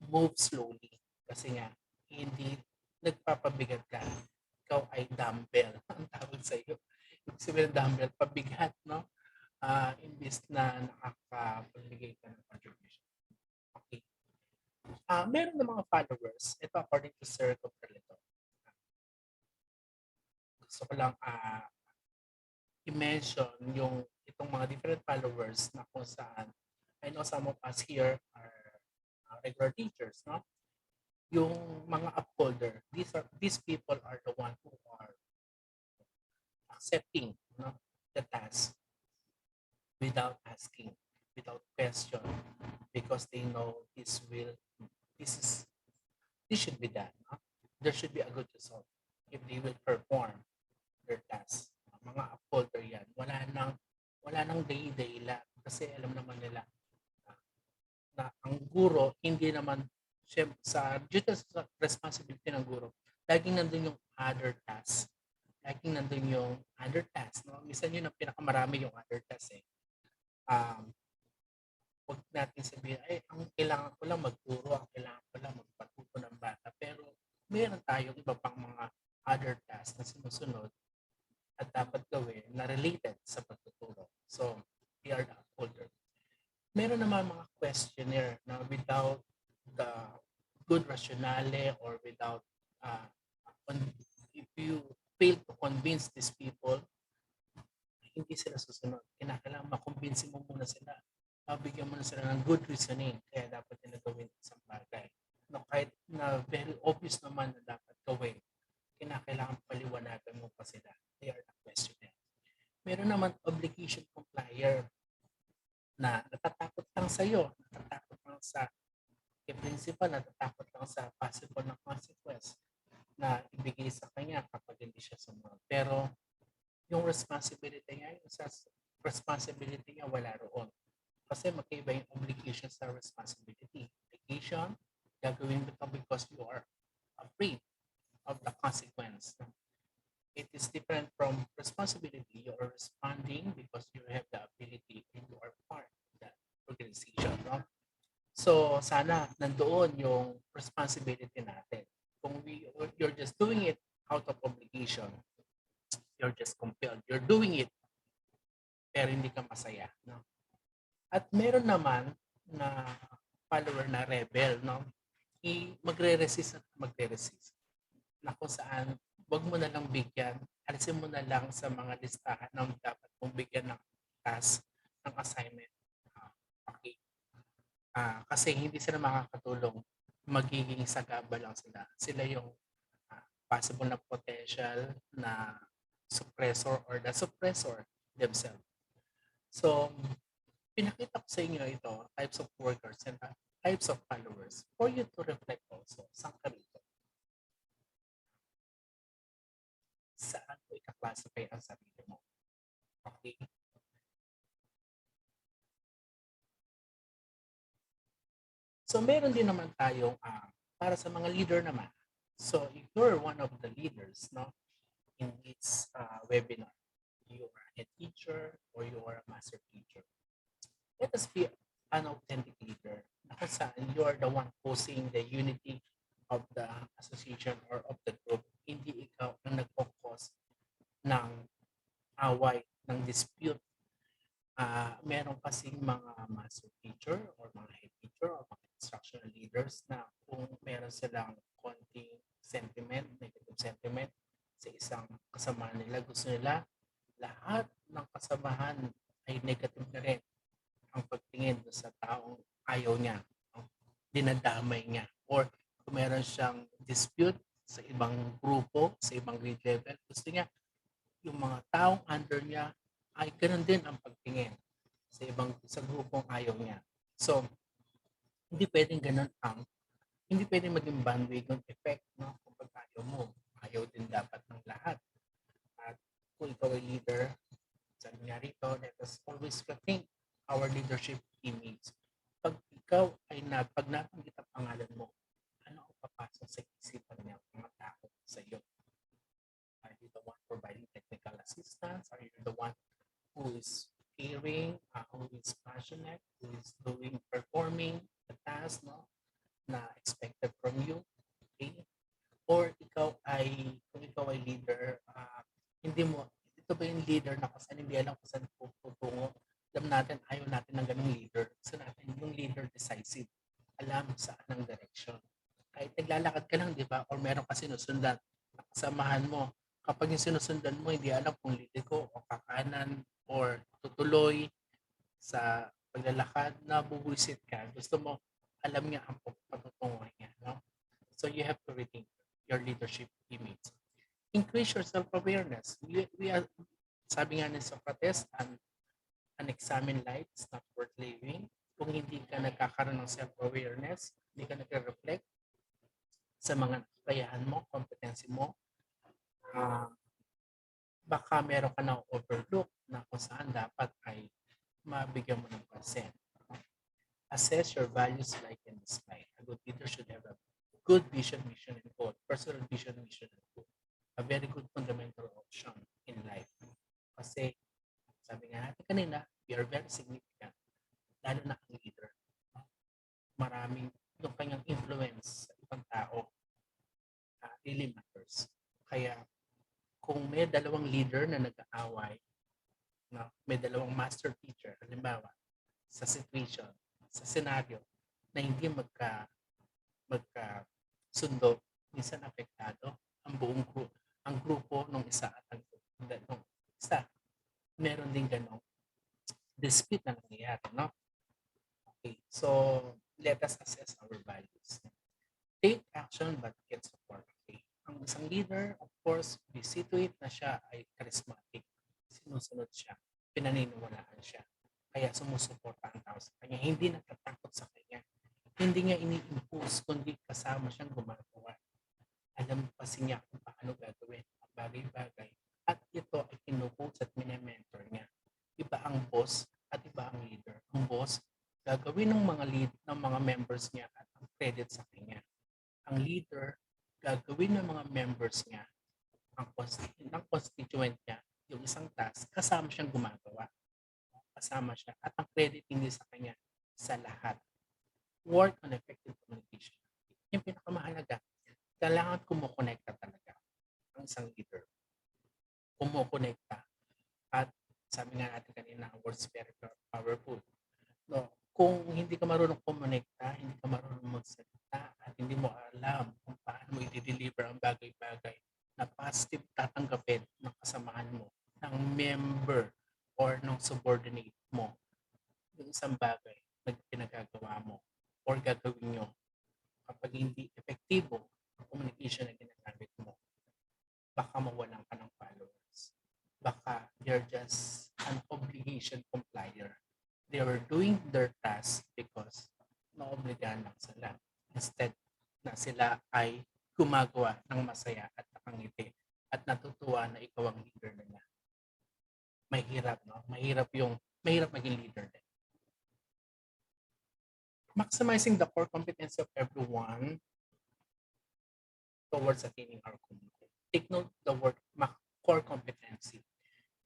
move slowly. Kasi nga, hindi nagpapabigat ka. Ikaw ay dumbbell. Ang tawag sa iyo. Ibig sabihin ng dumbbell, pabigat, no? Imbis na nakakapagbigay ka ng contribution. Okay. Meron ng mga followers. Ito according to Sir Coprelito. Gusto ko lang i-mention itong mga different followers na kung saan I know some of us here are regular teachers, no? Yung mga upholder, these people are the one who are accepting, no, the task without asking, without question, because they know this should be done. No? There should be a good result if they will perform their task. Mga upholder yan. Wala nang day-day kasi alam naman nila na ang guro hindi naman sa due sa responsibility ng guro, laging nandun yung other task. Laging nandun yung other task. No? Minsan yun ang pinakamarami yung other task eh. Huwag natin sabihin, ay, ang kailangan ko lang magturo, ang kailangan ko lang magpatuto ng bata. Pero meron tayong iba pang mga other tasks na sinusunod at dapat gawin na related sa pagtuturo. So, we are the upholder. Meron naman mga questionnaire na without the good rationale or without if you fail to convince these people, hindi sila susunod. Kailangan makumbinsin mo muna sila. Mabigyan mo na sila ng good reasoning. Kaya dapat nila gawin isang bagay. No, kahit na very obvious naman na dapat gawin, kailangan paliwanagan mo pa sila. They are not questioning. Meron naman obligation complier na natatakot lang sa iyo, natatakot lang sa principal, natatakot lang sa possible na consequence na ibigay sa kanya kapag hindi siya sumunod. Pero yung responsibility niya, responsibility niya wala roon. Kasi magkaiba yung obligation sa responsibility. Obligation, gagawin mo ito because you are afraid of the consequence. It is different from responsibility. You are responding because you have the ability and you are part of that organization. No? So, sana nandoon yung responsibility natin. Kung you're just doing it out of obligation, you're just compelled. You're doing it, pero hindi ka masaya. No? At meron naman na follower na rebel, no? Magre-resist at magre-resist. Na kung saan, wag mo na lang bigyan, alisin mo na lang sa mga listahan ng dapat mong bigyan ng task, ng assignment. Okay. Kasi hindi sila makakatulong. Magiging sagaba lang sila. Sila yung possible na potential na suppressor or the suppressor themselves. So, pinakita ko sa inyo ito, types of workers and types of followers for you to reflect also. Saan ka rito? Saan mo ika-classify ang sarili mo? Okay? So, meron din naman tayong para sa mga leader naman. So, if you're one of the leaders no, in this webinar, you are a teacher or you are a master teacher, let us be an authentic leader na kung saan you are the one posing the unity of the association or of the group. Hindi ikaw ang nagpo-cause ng away, ng dispute. Meron kasing mga master teacher or mga head teacher or mga instructional leaders na kung meron silang konting sentiment, negative sentiment sa isang kasama nila, gusto nila lahat ng kasamahan ay negative na rin ang pagtingin sa taong ayaw niya, dinadamay niya, or kung meron siyang dispute sa ibang grupo, sa ibang grade level, gusto niya yung mga taong under niya ay ganoon din ang pagtingin sa grupong ayaw niya. So, hindi pwedeng ganun hindi pwedeng maging bandwagon effect, no? Kung ayaw mo, ayaw din dapat ng lahat. At kung ikaw ikaw ay leader, sabi nga rito, let us always rethink our leadership image. Pag ikaw ay pag nabanggit ang pangalan mo, ano ang papasok sa isipan ng mga tao sa iyo? Are you the one providing technical assistance? Are you the one who is caring, who is passionate, who is performing the task, no, na expected from you? Okay? Or kung ikaw ay leader, hindi mo, ito ba yung leader na kung saan hindi alam kung saan pupungo? Alam natin, ayaw natin ng ganung leader. Gusto natin yung leader decisive. Alam saan ang direction. Kahit naglalakad ka lang, di ba? Or meron ka sinusundan, nakasamahan mo. Kapag yung sinusundan mo, hindi alam kung liliko o kakanan or tutuloy sa paglalakad, nabubuisit ka. Gusto mo, alam niya ang patutunguhan niya. No? So you have to rethink your leadership image. Increase your self-awareness. We are, sabi nga ni Socrates, an examined life is not worth living. Kung hindi ka nagkakaroon ng self-awareness, hindi ka nagre-reflect sa mga kakayahan mo, competency mo, baka meron ka na overlook na kung saan dapat ay mabigyan mo ng pansin. Assess your values, like and dislike. A good leader should have a good vision, mission, and goal. Personal vision, mission, and goal. A very good fundamental option in life. Kasi, sabi nga natin kanina, we are very significant. Lalo na ang leader. Maraming yung kanyang influence sa ibang tao really matters. Kaya, kung may dalawang leader na nag-aaway, no, may dalawang master teacher, halimbawa, sa situation, sa scenario, na hindi magka-sundo, minsan apektado ang buong grupo ng isa at ang grupo ng isa. Meron din ganong dispute na nangyayari, no? Okay, so let us assess our values. Take action but get support. Okay. Ang isang leader, of course, we see to it na siya ay charismatic. Sinusunod siya, pinaniniwalaan siya. Kaya sumusuporta ang tao sa kanya. Hindi natatakot sa kanya. Hindi niya ini-impose, kundi kasama siyang gumagawa. Alam kasi niya kung paano gagawin ang bagay-bagay. At ito ay kinukoach at mini-mentor niya. Iba ang boss at iba ang leader. Ang boss, gagawin ng mga members niya at ang credit sa kanya. Ang leader, gagawin ng mga members niya, ng constituent niya, yung isang task, kasama siyang gumagawa. Kasama siya. At ang credit hindi sa kanya, sa lahat. Work on effective communication. Yung pinakamahalaga, kailangan kumukonekta talaga ang isang leader. Kumukonekta. At sabi nga natin kanina, words very powerful. No, kung hindi ka marunong kumonekta, hindi ka marunong magsalita, at hindi mo alam kung paano mo i-deliver ang bagay-bagay na positive tatanggapin ng kasamahan mo, ng member or ng subordinate mo, yung isang bagay na pinagagawa mo or gagawin nyo, kapag hindi epektibo ang communication na ginagamit mo, baka mawalan ka ng followers. Baka you're just an obligation complier. They were doing their task because naobligahan lang sila. Instead na sila ay gumagawa ng masaya at nakangiti at natutuwa na ikaw ang leader nila. Mahirap, no? Mahirap maging leader din. Maximizing the core competency of everyone towards attaining our community. Take note the word core competency.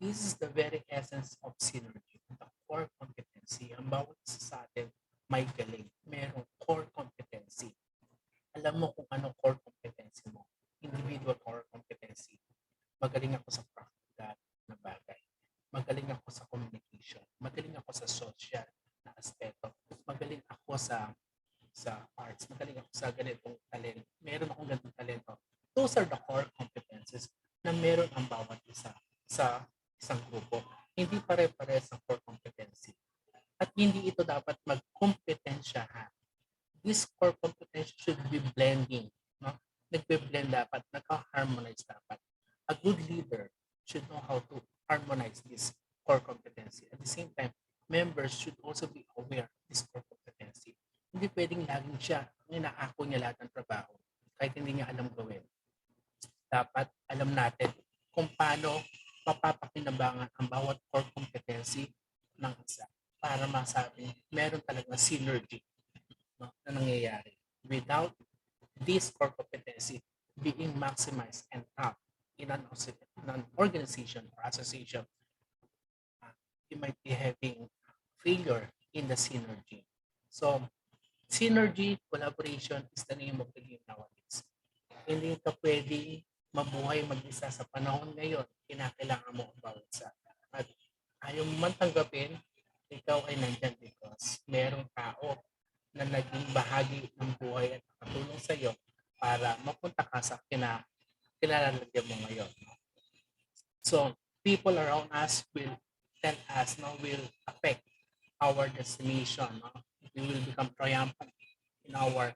This is the very essence of synergy. The core competency. Ang bawat isa sa atin may galing. Merong core competency. Alam mo kung anong core competency mo. Individual core competency. Magaling ako sa practical na bagay. Magaling ako sa communication. Magaling ako sa social na aspeto. Magaling ako sa arts. Magaling ako sa ganitong talent. Meron akong ganitong talento. Those are the core competencies na meron ang bawat isa sa isang grupo. Hindi pare-pares ang core competency. At hindi ito dapat magkompetensyahan. This core competency should be blending. No? Nagbe-blend dapat, nagka-harmonize dapat. A good leader should know how to harmonize this core competency. At the same time, members should also be aware of this core competency. Hindi pwedeng laging siya, inaako niya lahat ng trabaho, kahit hindi niya alam gawin. Dapat alam natin kung paano mapapakinabangan ang bawat core competency ng isa para masabi meron talagang synergy, no, na nangyayari. Without this core competency being maximized and up in an organization or association, you might be having failure in the synergy. So, synergy, collaboration is the name of the game nowadays. Hindi ka pwedeng mabuhay mag-isa sa panahon ngayon. Kinakailangan mo ang bawat isa. At ayaw mo man tanggapin, ikaw ay nandyan because merong tao na naging bahagi ng buhay at nakatulong sa iyo para mapunta ka sa kinalalagyan mo ngayon. So, people around us will tell us, no, will affect our destination. No? We will become triumphant in our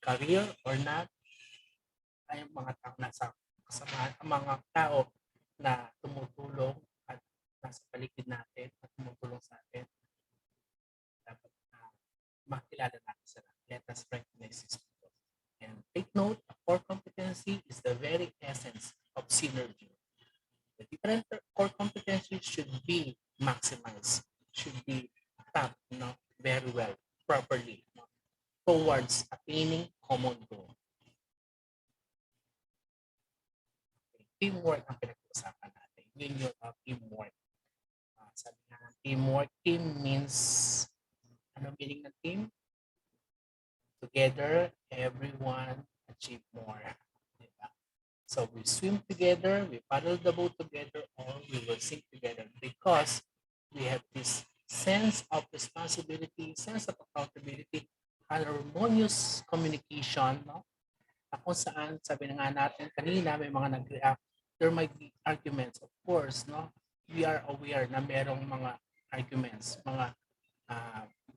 career or not. Ay mga tao nasa kasamahan, ang mga tao na tumutulong at nasa paligid natin at tumutulong sa atin, dapat makilala natin sila. Let us recognize these people. And take note, a core competency is the very essence of synergy. The different core competencies should be maximized, should be tapped, very well, properly, towards attaining common goal. Teamwork ang pinag-uusapan natin. Yun yung teamwork. Sabi nga ng teamwork, team means, ano meaning ng team? Together, everyone achieve more. Diba? So we swim together, we paddle the boat together, or we will sink together because we have this sense of responsibility, sense of accountability, and harmonious communication, no? Na kung saan, sabi na nga natin kanina, may mga nag-react, there might be arguments, of course, no? We are aware na merong mga arguments, mga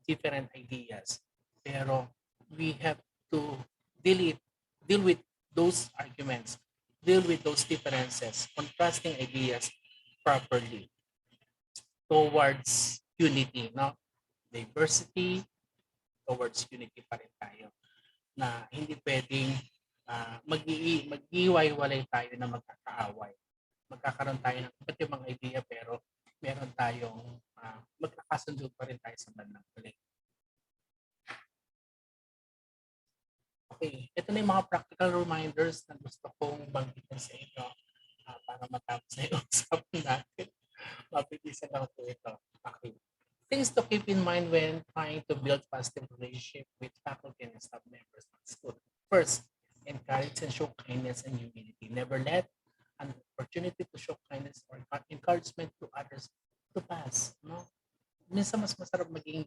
different ideas. Pero we have to deal with those arguments, deal with those differences, contrasting ideas properly towards unity, no? Diversity towards unity pa rin tayo. Na hindi pwedeng mag-iiwalay tayo na magkakaaway. Magkakaroon tayo ng iba't ibang idea pero meron tayong magkakasundo pa rin tayo sa bandang huli. Okay, ito na yung mga practical reminders na gusto kong banggitin sa inyo para matapos na yung usapan natin. Mabilisan lang po ito. Okay. Things to keep in mind when trying to build positive relationship with faculty and staff members at school. First, encourage and show kindness and humility. Never let an opportunity to show kindness or encouragement to others to pass. No? Minsan mas masarap maging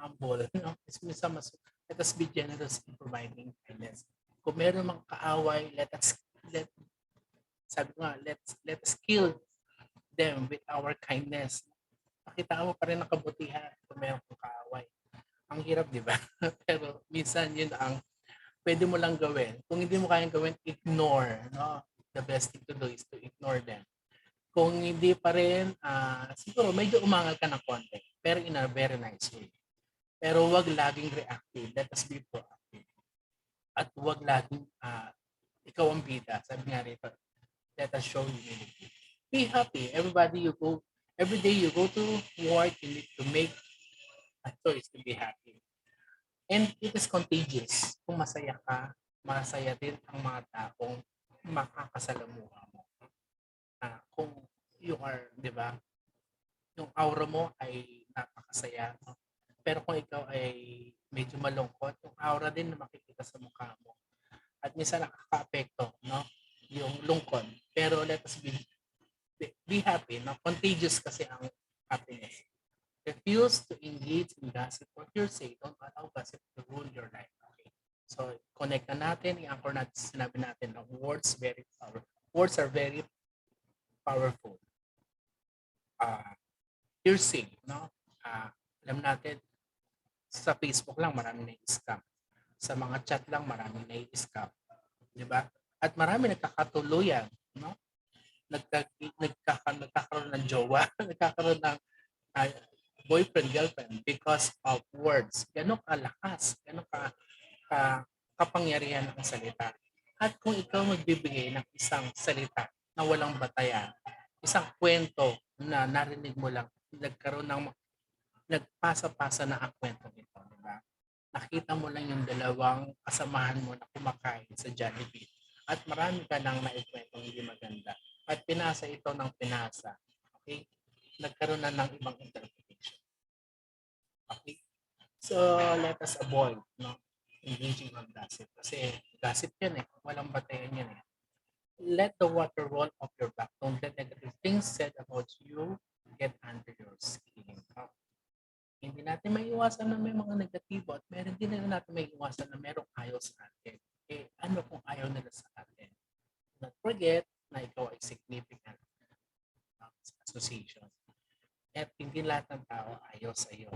humble. No? Minsan mas let us be generous in providing kindness. Kung meron mang kaaway, let us kill them with our kindness. Pakita mo pa rin ang kabutihan kung meron kang kaaway. Ang hirap, di ba? Pero minsan yun ang pwede mo lang gawin. Kung hindi mo kayang gawin, ignore. No? The best thing to do is to ignore them. Kung hindi pa rin, siguro medyo umangal ka ng konti, pero in a very nice way. Pero wag laging reactive. Let us be proactive. At wag laging ikaw ang bida. Sabi nga rito, let us show humility. Be happy. Every day you go to work, you need to make a choice to be happy. And it is contagious. Kung masaya ka, masaya din ang mga taong makakasalamuha mo. Kung you are, di ba, yung aura mo ay napakasaya. No? Pero kung ikaw ay medyo malungkot, yung aura din na makikita sa mukha mo. At minsan nakaka-apekto, no? Yung lungkot. Pero let us be happy. No? Contagious kasi ang happiness. Refuse to engage in gossip or hearsay. Don't allow gossip to rule your life. Okay? So, connect na natin, i-anchor natin, sinabi natin na words are very powerful. Hearsay, no? Alam natin, sa Facebook lang maraming na-scam. Sa mga chat lang maraming na-scam. Di ba? At marami nagkakatuluyan, no? Nagkakaroon ng jowa, nagkakaroon ng boyfriend, girlfriend because of words. Gano'ng kalakas, gano'ng kapangyarihan ng salita. At kung ikaw magbibigay ng isang salita na walang batayan, isang kwento na narinig mo lang, nagkaroon ng nagpasa-pasa na ang kwentong ito, di ba? Nakita mo lang yung dalawang kasamahan mo na kumakain sa Jollibee at marami ka nang naikwentong hindi maganda at pinasa ito ng pinasa. Okay? Nagkaroon na ng ibang interpretation. Okay? So, let us avoid engaging on gossip. Kasi gossip yan eh. Walang batayan yan eh. Let the water roll off your back. Don't let negative things said about you get under your skin. Hindi natin maiiwasan na may mga negatibo at meron din na natin maiiwasan na merong ayaw sa atin. Eh, ano kung ayaw nila sa atin? Not forget na ikaw ay significant sa association. At hindi lahat ng tao ayaw sa iyo.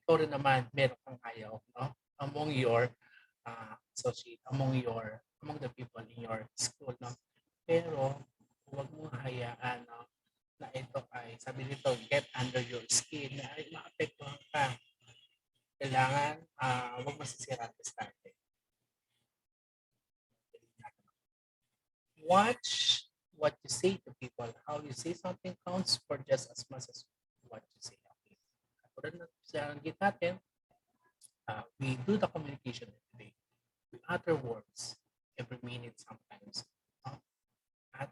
Ikaw rin naman, meron kang ayaw, no? Among your associate, among the people in your school, no? Pero, huwag mong hayaan, no? Na ito ay, sabi nito, get under your skin, na ay maapektuhan ka. Kailangan, huwag masisira ang diskarte. Watch what you say to people. How you say something counts for just as much as what you say. Okay. Katulad na sinanggit natin, we do the communication every day. We utter words every minute sometimes. At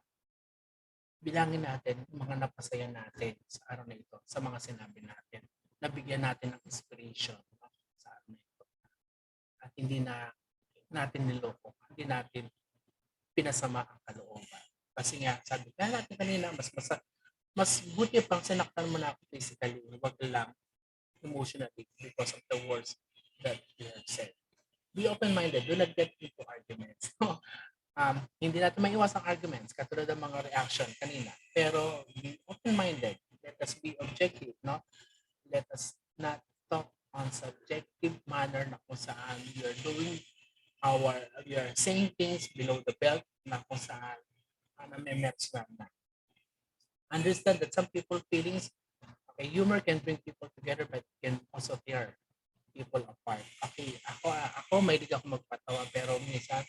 bilangin natin yung mga napasaya natin sa araw na ito, sa mga sinabi natin. Nabigyan natin ng inspiration sa araw na ito. At hindi na natin niloko, hindi natin pinasama ang kalooban. Kasi nga, sabi nga natin kanina, mas buti pang sinaktan mo na ako physically, wag lang emotionally because of the words that you have said. Be open-minded. Do not get into arguments. Hindi natin maiwas ang arguments katulad ng mga reaction kanina. Pero be open-minded. Let us be objective. No? Let us not talk on subjective manner na kung saan you're doing you're saying things below the belt na kung saan na-match lang na. Understand that some people feelings, okay, humor can bring people together but can also tear people apart. Okay, ako may hindi ako magpatawa pero minsan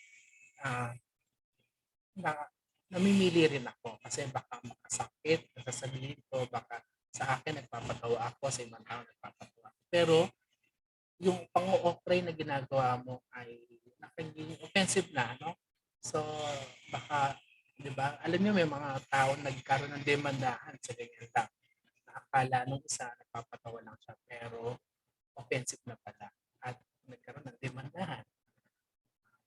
na namimili rin ako kasi baka makasakit, sasabihin ko, baka sa akin nagpapatawa ako, sa ibang tao nagpapatawa. Pero yung pang-o-okray na ginagawa mo ay naging offensive na, no? So, baka, di ba, alam niyo may mga tao nagkaroon ng demandahan sa ganyan lang. Akala nung isa nagpapatawa lang siya, pero offensive na pala. At nagkaroon ng demandahan.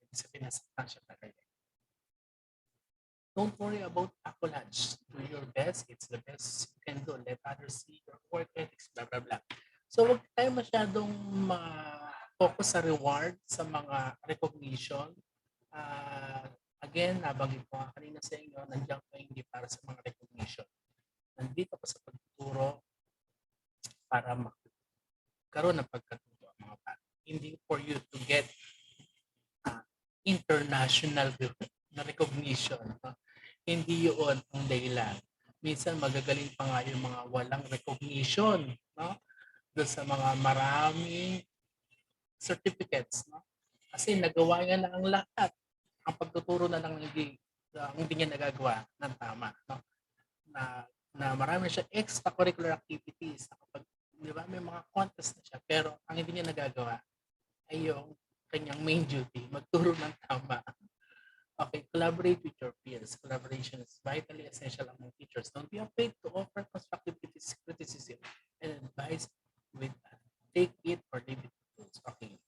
Ibig sabihin, nasaktan siya talaga. Don't worry about accolades. Do your best. It's the best you can do. Let others see your work ethics, blah, blah, blah. So, huwag tayo masyadong focus sa reward, sa mga recognition. Again, nabanggit ko nga kanina sa inyo, nandiyan ko hindi para sa mga recognition. Nandito ko sa pagtuturo para magkaroon ng pagkatuto ang mga bata. Hindi for you to get international na recognition. No? Hindi yun ang dahilan. Minsan magagaling pa nga yung mga walang recognition, no? Doon sa mga maraming certificates, no? Kasi nagawa niya na ang lahat. Ang pagtuturo na lang hindi niya nagagawa ng tama, no? Na marami siya extracurricular activities. Kapag, di ba, may mga contest na siya, pero ang hindi niya nagagawa ay yung kanyang main duty, magturo ng tama. Okay, collaborate with your peers. Collaboration is vitally essential among teachers. Don't be afraid to offer constructive criticism and advice with take it or leave it. Okay.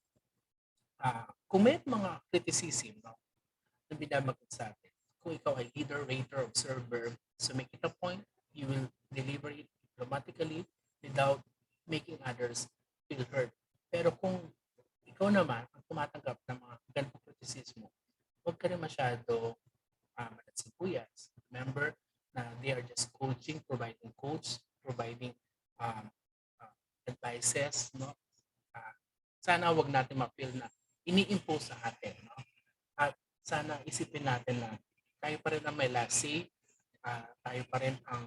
Kung may mga criticism, no, na binabagod sa atin, kung ikaw ay leader, rater, observer, so make it a point, you will deliver it diplomatically without making others feel hurt. Pero kung ikaw naman ang tumatanggap ng mga ganitong kritisismo, huwag ka rin masyado malatsibuyas. Remember na they are just coaching, providing coach, providing advices, no? Sana wag natin ma-feel na ini-impose sa atin, no? At sana isipin natin na tayo pa rin ang may last say, tayo pa rin ang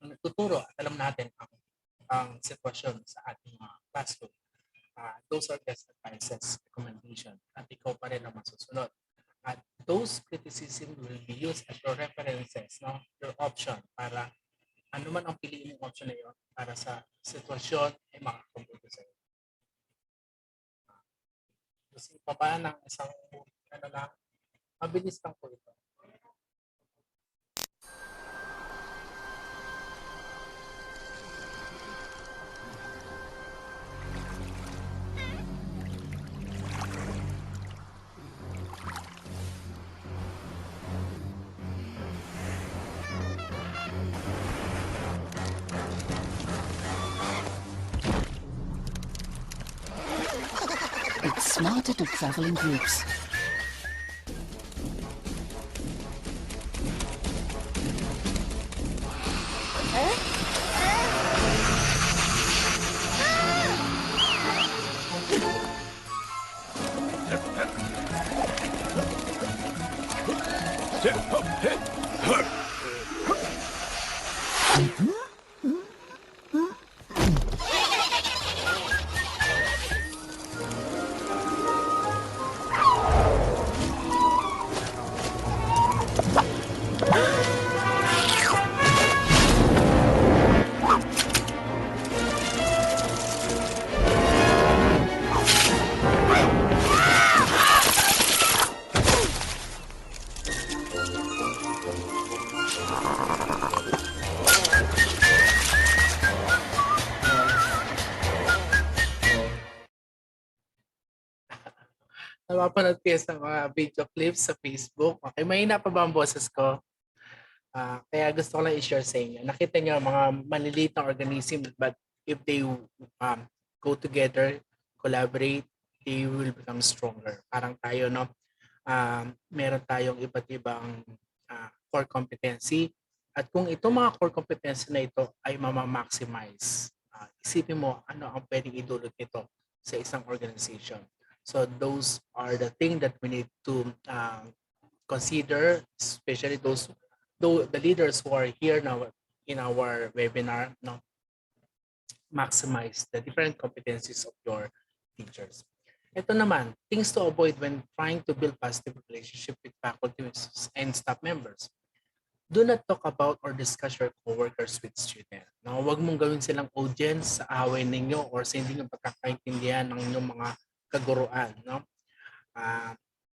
nagtuturo at alam natin ang sitwasyon sa ating mga classroom. Those are just advices, recommendation, at ikaw pa rin ang masusunod. At those criticism will be used as your references, no? Your option para ano man ang piliin mong option na yun para sa sitwasyon ay makakabuti sa'yo. Gusto pa ba ng isang ano lang, mabilis lang po ito. It's smarter to travel in groups. Napapanood kayo sa mga video clips sa Facebook. Okay, mahina pa ba ang boses ko? Kaya gusto ko lang i-share sa inyo. Nakita niyo mga maliliit na organism, but if they go together, collaborate, they will become stronger. Parang tayo, no? Meron tayong iba't ibang core competency. At kung itong mga core competency na ito ay mama-maximize, isipin mo ano ang pwedeng idulot nito sa isang organization. So those are the things that we need to consider, especially the leaders who are here now in our webinar, no, maximize the different competencies of your teachers. Ito naman, things to avoid when trying to build positive relationship with faculty and staff members. Do not talk about or discuss your coworkers with students. No, huwag mong gawin silang audience sa away ninyo or sa hindi nyo pagkakaintindihan ng inyong mga kaguruan. No?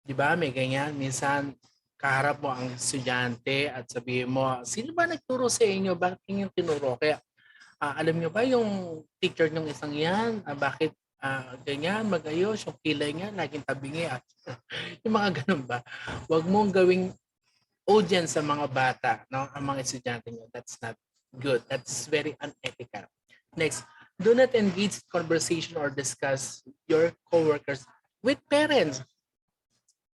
Di ba, may ganyan. Minsan, kaharap mo ang estudyante at sabihin mo, sino ba nagturo sa inyo? Bakit yung tinuro? Kaya, alam nyo ba yung teacher ng isang yan? Bakit ganyan, magayos, yung kilay niya, laging tabingi. Yung mga ganun ba? Huwag mong gawing audience sa mga bata, no? Ang mga estudyante nyo. That's not good. That's very unethical. Next, do not engage in conversation or discuss your coworkers with parents.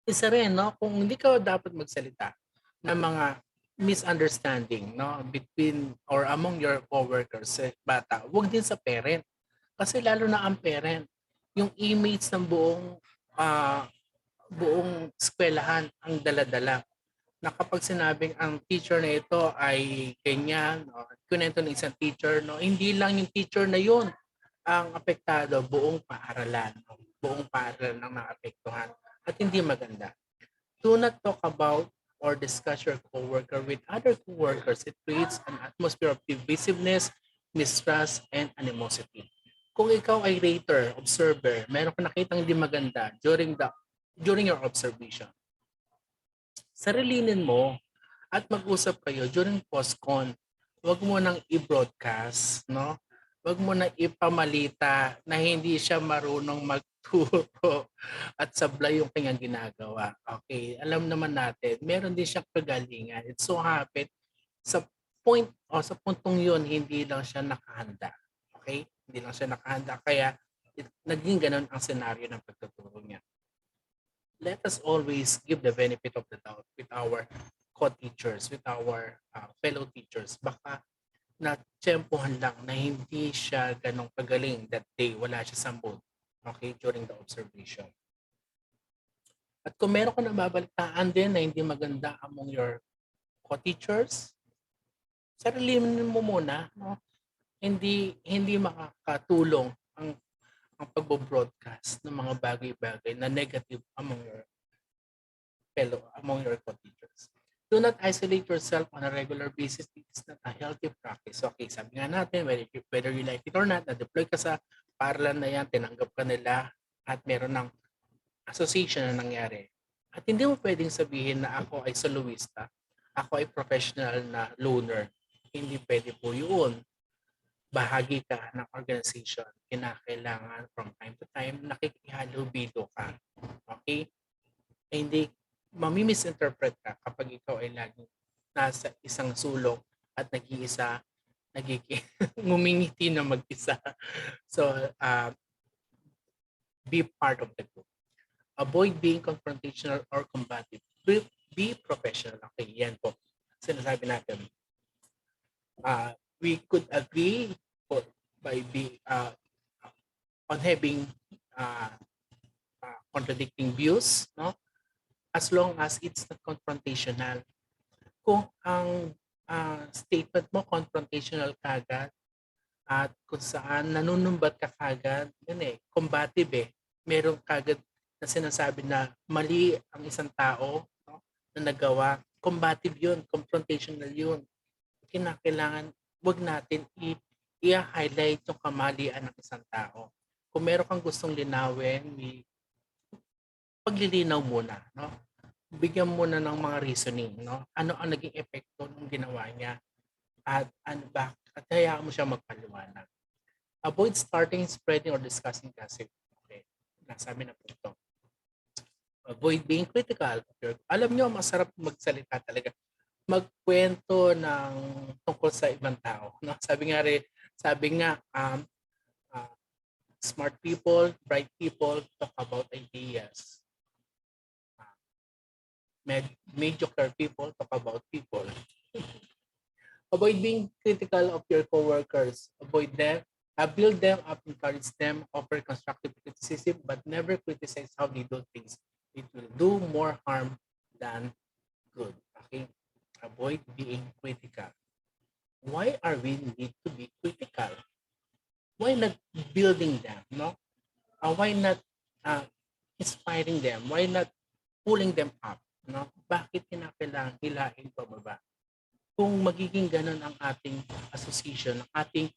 Isa rin, no? Kung hindi ka dapat magsalita ng mga misunderstanding, no, between or among your coworkers, bata, huwag din sa parent. Kasi lalo na ang parent, yung image ng buong eskwelahan ang dala-dala. Na kapag sinabing ang teacher na ito ay ganyan, o kunento ng isang teacher, no, hindi lang yung teacher na yun ang apektado, buong paaralan. Buong paaralan ang naapektuhan at hindi maganda. Do not talk about or discuss your coworker with other coworkers. It creates an atmosphere of divisiveness, mistrust, and animosity. Kung ikaw ay rater, observer, meron ka nakitang hindi maganda during your observation, sarilinin mo at mag-usap kayo during post-con. Huwag mo nang i-broadcast, no? Huwag mo nang ipamalita na hindi siya marunong magturo at sablay yung kanyang ginagawa. Okay, alam naman natin, meron din siyang kagalingan. It so happen, sa puntong yun, hindi lang siya nakahanda. Okay? Hindi lang siya nakahanda. Kaya, naging ganun ang senaryo ng pagtuturo niya. Let us always give the benefit of the doubt with our co-teachers, with our fellow teachers. Baka na-tsempohan lang na hindi siya ganong kagaling that day, wala siya sa mood, okay, during the observation. At kung meron ka nababalitaan din na hindi maganda among your co-teachers, sarilinin mo muna, no? Hindi makakatulong ang pagbo-broadcast ng mga bagay-bagay na negative among your among your co-teachers. Do not isolate yourself on a regular basis. It is not a healthy practice. Okay, sabi nga natin, whether you like it or not, na-deploy ka sa paralan na yan, tinanggap ka nila, at meron ng association na nangyari. At hindi mo pwedeng sabihin na ako ay soloista, ako ay professional na loner. Hindi pwede po yun. Bahagi ka ng organization. Kinakailangan from time to time, nakikihalubilo ka. Okay? Hindi mami-misinterpret ka kapag ikaw ay laging nasa isang sulok at nag-iisa, ngumingiti na mag-isa. So, be part of the group. Avoid being confrontational or combative. Be professional. Okay, yan po. Sinasabi natin. We could agree by on having contradicting views, no? As long as it's not confrontational. Kung ang statement mo confrontational kagad at kung saan nanunumbat ka kagad, yun combative Meron kagad na sinasabi na mali ang isang tao, no, na nagawa. Combative yun, confrontational yun. Kinakailangan, wag natin i-highlight yung kamalian ng isang tao. Kung meron kang gustong linawin, paglilinaw muna, no? Bigyan muna ng mga reasoning, no? Ano ang naging epekto ng ginawa niya at ano ba, at hayaan mo siya magpaliwanag. Avoid starting, spreading, or discussing gossip. Okay, nasabi na po ito. Avoid being critical. Alam nyo, masarap magsalita talaga. Magkwento ng tungkol sa ibang tao. No? Sabi nga, smart people, bright people talk about ideas. Mediocre people talk about people. Avoid being critical of your coworkers. Avoid them. Build them up, encourage them, offer constructive criticism, but never criticize how they do things. It will do more harm than good. Okay? Avoid being critical. Why are we need to be critical? Why not building them? No? Why not inspiring them? Why not pulling them up? No? Bakit kinakailangan hilain pababa? Kung magiging ganun ang ating association, ang ating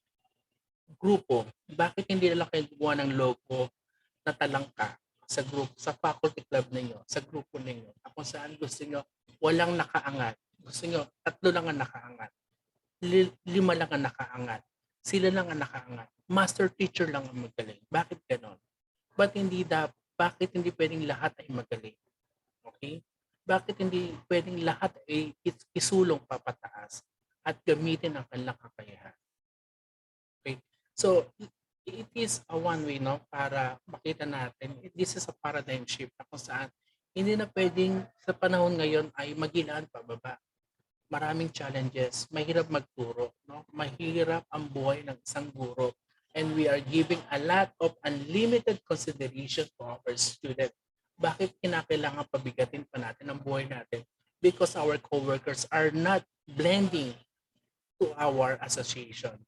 grupo, bakit hindi na lang kayo gumawa ng logo na talangka sa group, sa faculty club ninyo, sa grupo ninyo, kung saan gusto nyo walang nakaangat, gusto nyo 3 lang ang nakaangat, 5 lang ang nakaangat, sila lang ang nakaangat, master teacher lang ang magaling. Bakit ganon? Bakit hindi pwedeng lahat ay magaling? Okay? Bakit hindi pwedeng lahat ay isulong papataas at gamitin ang kanilang kakayahan? Okay? So, it is a one way, no, para makita natin, this is a paradigm shift na kung saan hindi na pwedeng sa panahon ngayon ay magilaan pababa. Maraming challenges, mahirap magturo, no? Mahirap ang buhay ng isang guro. And we are giving a lot of unlimited consideration to our students. Bakit kinakailangan pabigatin pa natin ang buhay natin? Because our coworkers are not blending to our association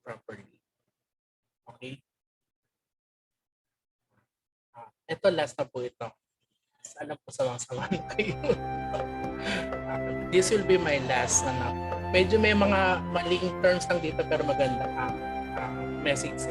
properly. Okay? Ito, last na po ito. Alam po sawang-sawa na kayo. This will be my last. Medyo may mga maling terms lang dito pero maganda ang message.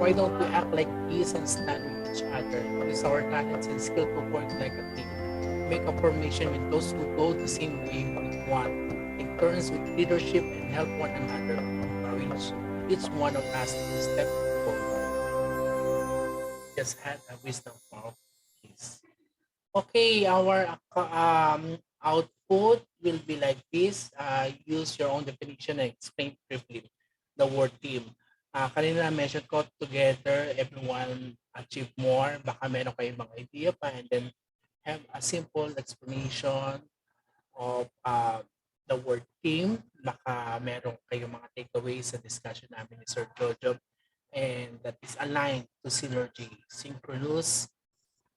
Why don't we act like peace and stand with each other? Use our talents and skill to work like a team. Make a formation with those who go the same way with one. Take turns with leadership and help one another encourage each one of us to step forward. Just had a wisdom of peace. Okay, our output will be like this. Use your own definition and explain briefly the word team. Kanina na-mention ko together, everyone achieve more. Baka meron kayong mga idea pa and then have a simple explanation of the word team. Baka meron kayong mga takeaways sa discussion namin ni Sir Jojo and that is aligned to synergy, synchronous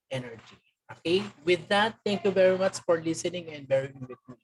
energy. Okay, with that, thank you very much for listening and bearing with me.